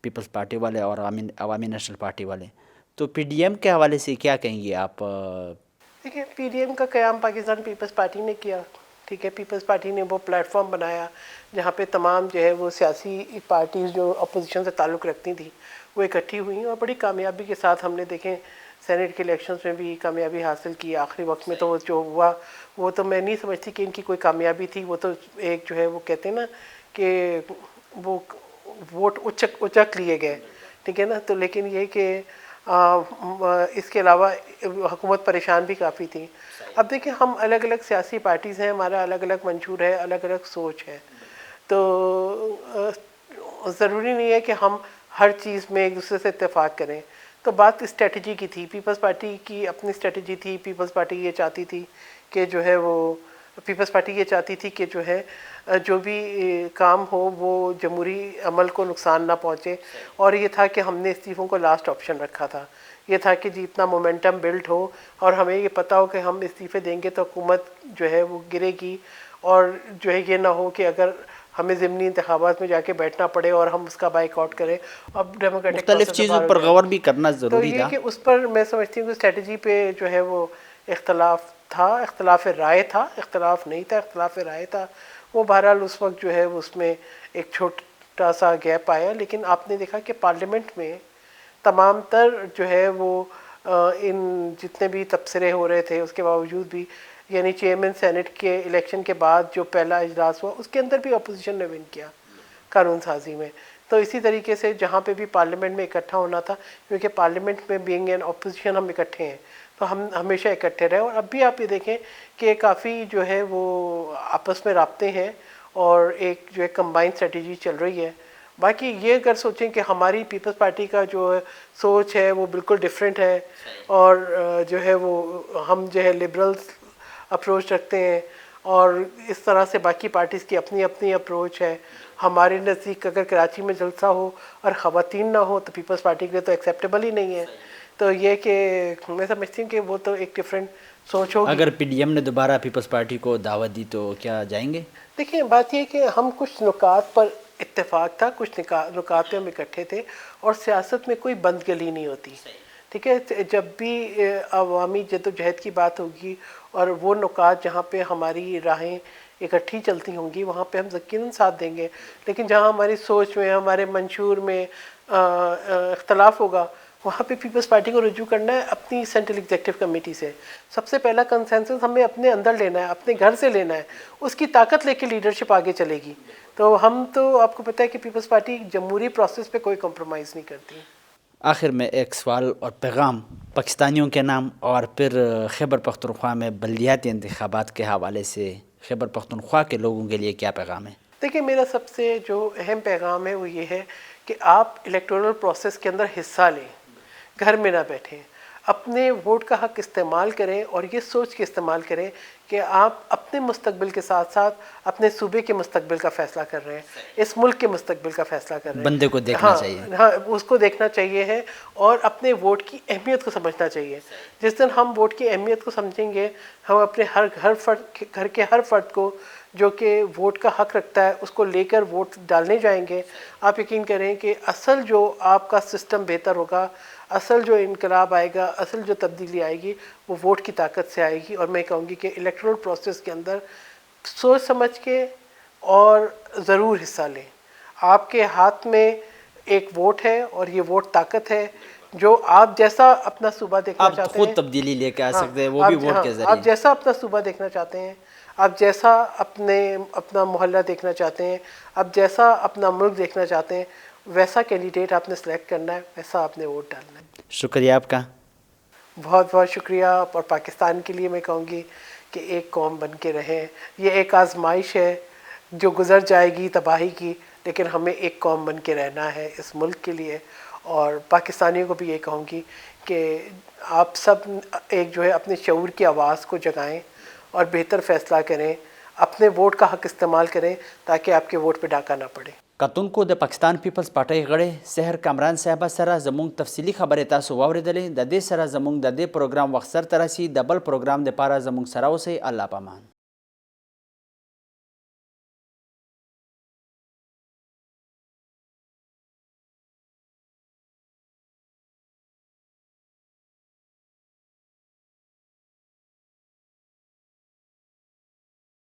پیپلز پارٹی والے اور عوامی نیشنل پارٹی والے. تو پی ڈی ایم کے حوالے سے کیا کہیں گے آپ؟ دیکھیے پی ڈی ایم کا قیام پاکستان پیپلز پارٹی نے کیا، ٹھیک ہے. پیپلز پارٹی نے وہ پلیٹ فارم بنایا جہاں پہ تمام جو ہے وہ سیاسی پارٹیز جو اپوزیشن سے تعلق رکھتی تھیں وہ اکٹھی ہوئیں، اور بڑی کامیابی کے ساتھ ہم نے دیکھیں سینٹ کے الیکشنز میں بھی کامیابی حاصل کی. آخری وقت میں تو وہ جو ہوا وہ تو میں نہیں سمجھتی کہ ان کی کوئی کامیابی تھی. وہ تو ایک جو ہے وہ کہتے ہیں نا کہ وہ ووٹ اچک لیے گئے، ٹھیک ہے نا. تو لیکن یہ کہ اس کے علاوہ حکومت پریشان بھی کافی تھی. اب دیکھیں ہم الگ الگ سیاسی پارٹیز ہیں، ہمارا الگ الگ منشور ہے، الگ الگ سوچ ہے، تو ضروری نہیں ہے کہ ہم ہر چیز میں ایک دوسرے سے اتفاق کریں. تو بات اسٹریٹجی کی تھی، پیپلز پارٹی کی اپنی اسٹریٹجی تھی. پیپلز پارٹی یہ چاہتی تھی کہ جو ہے وہ پیپلز پارٹی یہ چاہتی تھی کہ جو ہے جو بھی کام ہو وہ جمہوری عمل کو نقصان نہ پہنچے، اور یہ تھا کہ ہم نے استعفوں کو لاسٹ آپشن رکھا تھا. یہ تھا کہ جتنا مومنٹم بلڈ ہو اور ہمیں یہ پتہ ہو کہ ہم استعفے دیں گے تو حکومت جو ہے وہ گرے گی، اور جو ہے یہ نہ ہو کہ اگر ہمیں ضمنی انتخابات میں جا کے بیٹھنا پڑے اور ہم اس کا بائیک آؤٹ کریں. اب ڈیموکریٹک مختلف پروسیس سے چیزوں باہر ہو پر جائیں. غور بھی کرنا تو ضروری یہ تھا. کہ اس پر میں سمجھتی ہوں کہ اسٹریٹجی پہ جو ہے وہ اختلاف تھا، اختلاف رائے تھا، اختلاف نہیں تھا، اختلاف رائے تھا. وہ بہرحال اس وقت جو ہے وہ اس میں ایک چھوٹا سا گیپ آیا، لیکن آپ نے دیکھا کہ پارلیمنٹ میں تمام تر جو ہے وہ ان جتنے بھی تبصرے ہو رہے تھے اس کے باوجود بھی، یعنی چیئرمین سینٹ کے الیکشن کے بعد جو پہلا اجلاس ہوا اس کے اندر بھی اپوزیشن نے ون کیا قانون سازی میں. تو اسی طریقے سے جہاں پہ بھی پارلیمنٹ میں اکٹھا ہونا تھا، کیونکہ پارلیمنٹ میں بینگ این اپوزیشن ہم اکٹھے ہیں، تو ہم ہمیشہ اکٹھے رہے. اور اب بھی آپ یہ دیکھیں کہ کافی جو ہے وہ آپس میں رابطے ہیں اور ایک جو ہے کمبائن اسٹریٹجی چل رہی ہے. باقی یہ اگر سوچیں کہ ہماری پیپلز پارٹی کا جو سوچ ہے وہ بالکل ڈیفرنٹ ہے، اور جو ہے وہ ہم جو ہے لبرلز اپروچ رکھتے ہیں، اور اس طرح سے باقی پارٹیز کی اپنی اپنی اپروچ ہے. ہمارے نزدیک اگر کراچی میں جلسہ ہو اور خواتین نہ ہو تو پیپلز پارٹی کے لیے تو ایکسیپٹیبل ہی نہیں ہے. تو یہ کہ میں سمجھتی ہوں کہ وہ تو ایک ڈفرینٹ سوچ ہوگی. اگر پی ڈی ایم نے دوبارہ پیپلز پارٹی کو دعوت دی تو کیا جائیں گے؟ دیکھیں بات یہ کہ ہم کچھ نکات پر اتفاق تھا، کچھ نکات پہ ہم اکٹھے تھے، اور سیاست میں کوئی بند گلی نہیں ہوتی. ٹھیک ہے، جب بھی عوامی جدوجہد کی بات ہوگی اور وہ نکات جہاں پہ ہماری راہیں اکٹھی چلتی ہوں گی وہاں پہ ہم یقیناً ساتھ دیں گے. لیکن جہاں ہماری سوچ میں، ہمارے منشور میں اختلاف ہوگا وہاں پہ پیپلز پارٹی کو رجوع کرنا ہے اپنی سینٹرل ایگزیکٹو کمیٹی سے. سب سے پہلا کنسنسس ہمیں اپنے اندر لینا ہے، اپنے گھر سے لینا ہے، اس کی طاقت لے کے لیڈرشپ آگے چلے گی. تو ہم تو آپ کو پتہ ہے کہ پیپلز پارٹی جمہوری پروسیس پہ کوئی کمپرومائز نہیں کرتی. آخر میں ایک سوال اور پیغام پاکستانیوں کے نام اور پھر خیبر پختونخوا میں بلدیاتی انتخابات کے حوالے سے خیبر پختونخوا کے لوگوں کے لیے کیا پیغام ہے؟ دیکھیں میرا سب سے جو اہم پیغام ہے وہ یہ ہے کہ آپ الیکٹورل پروسیس کے اندر حصہ لیں، گھر میں نہ بیٹھیں، اپنے ووٹ کا حق استعمال کریں، اور یہ سوچ کے استعمال کریں کہ آپ اپنے مستقبل کے ساتھ ساتھ اپنے صوبے کے مستقبل کا فیصلہ کر رہے ہیں، اس ملک کے مستقبل کا فیصلہ کر رہے ہیں. بندے کو دیکھنا چاہیے. ہاں اس کو دیکھنا چاہیے ہے، اور اپنے ووٹ کی اہمیت کو سمجھنا چاہیے. جس دن ہم ووٹ کی اہمیت کو سمجھیں گے، ہم اپنے گھر کے ہر فرد کو جو کہ ووٹ کا حق رکھتا ہے اس کو لے کر ووٹ ڈالنے جائیں گے. آپ یقین کریں کہ اصل جو آپ کا سسٹم بہتر ہوگا، اصل جو انقلاب آئے گا، اصل جو تبدیلی آئے گی وہ ووٹ کی طاقت سے آئے گی. اور میں کہوں گی کہ الیکٹورل پروسیس کے اندر سوچ سمجھ کے اور ضرور حصہ لیں. آپ کے ہاتھ میں ایک ووٹ ہے اور یہ ووٹ طاقت ہے. جو آپ جیسا اپنا صوبہ دیکھنا چاہتے ہیں، آپ خود تبدیلی لے کے آ سکتے ہیں، وہ بھی ووٹ کے ذریعے. آپ جیسا اپنا صوبہ دیکھنا چاہتے ہیں، آپ جیسا اپنا محلہ دیکھنا چاہتے ہیں، آپ جیسا اپنا ملک دیکھنا چاہتے ہیں، ویسا کینڈیڈیٹ آپ نے سلیکٹ کرنا ہے، ویسا آپ نے ووٹ ڈالنا ہے. شکریہ آپ کا. بہت بہت شکریہ. اور پاکستان کے لیے میں کہوں گی کہ ایک قوم بن کے رہیں. یہ ایک آزمائش ہے جو گزر جائے گی تباہی کی، لیکن ہمیں ایک قوم بن کے رہنا ہے اس ملک کے لیے. اور پاکستانیوں کو بھی یہ کہوں گی کہ آپ سب ایک جو ہے اپنے شعور کی آواز کو جگائیں اور بہتر فیصلہ کریں، اپنے ووٹ کا حق استعمال کریں تاکہ آپ کے ووٹ پہ ڈاکہ نہ پڑے. کتونکو د پاکستان پیپلز پارټۍ غړي سحر کامران صاحب سره زموږ تفصیلی خبرې تاسو واوریدلې. د دې سره زموږ د دې پروګرام وخت سرته رسي. د بل پروګرام دپاره زموږ سره اوسئ. الله پامان.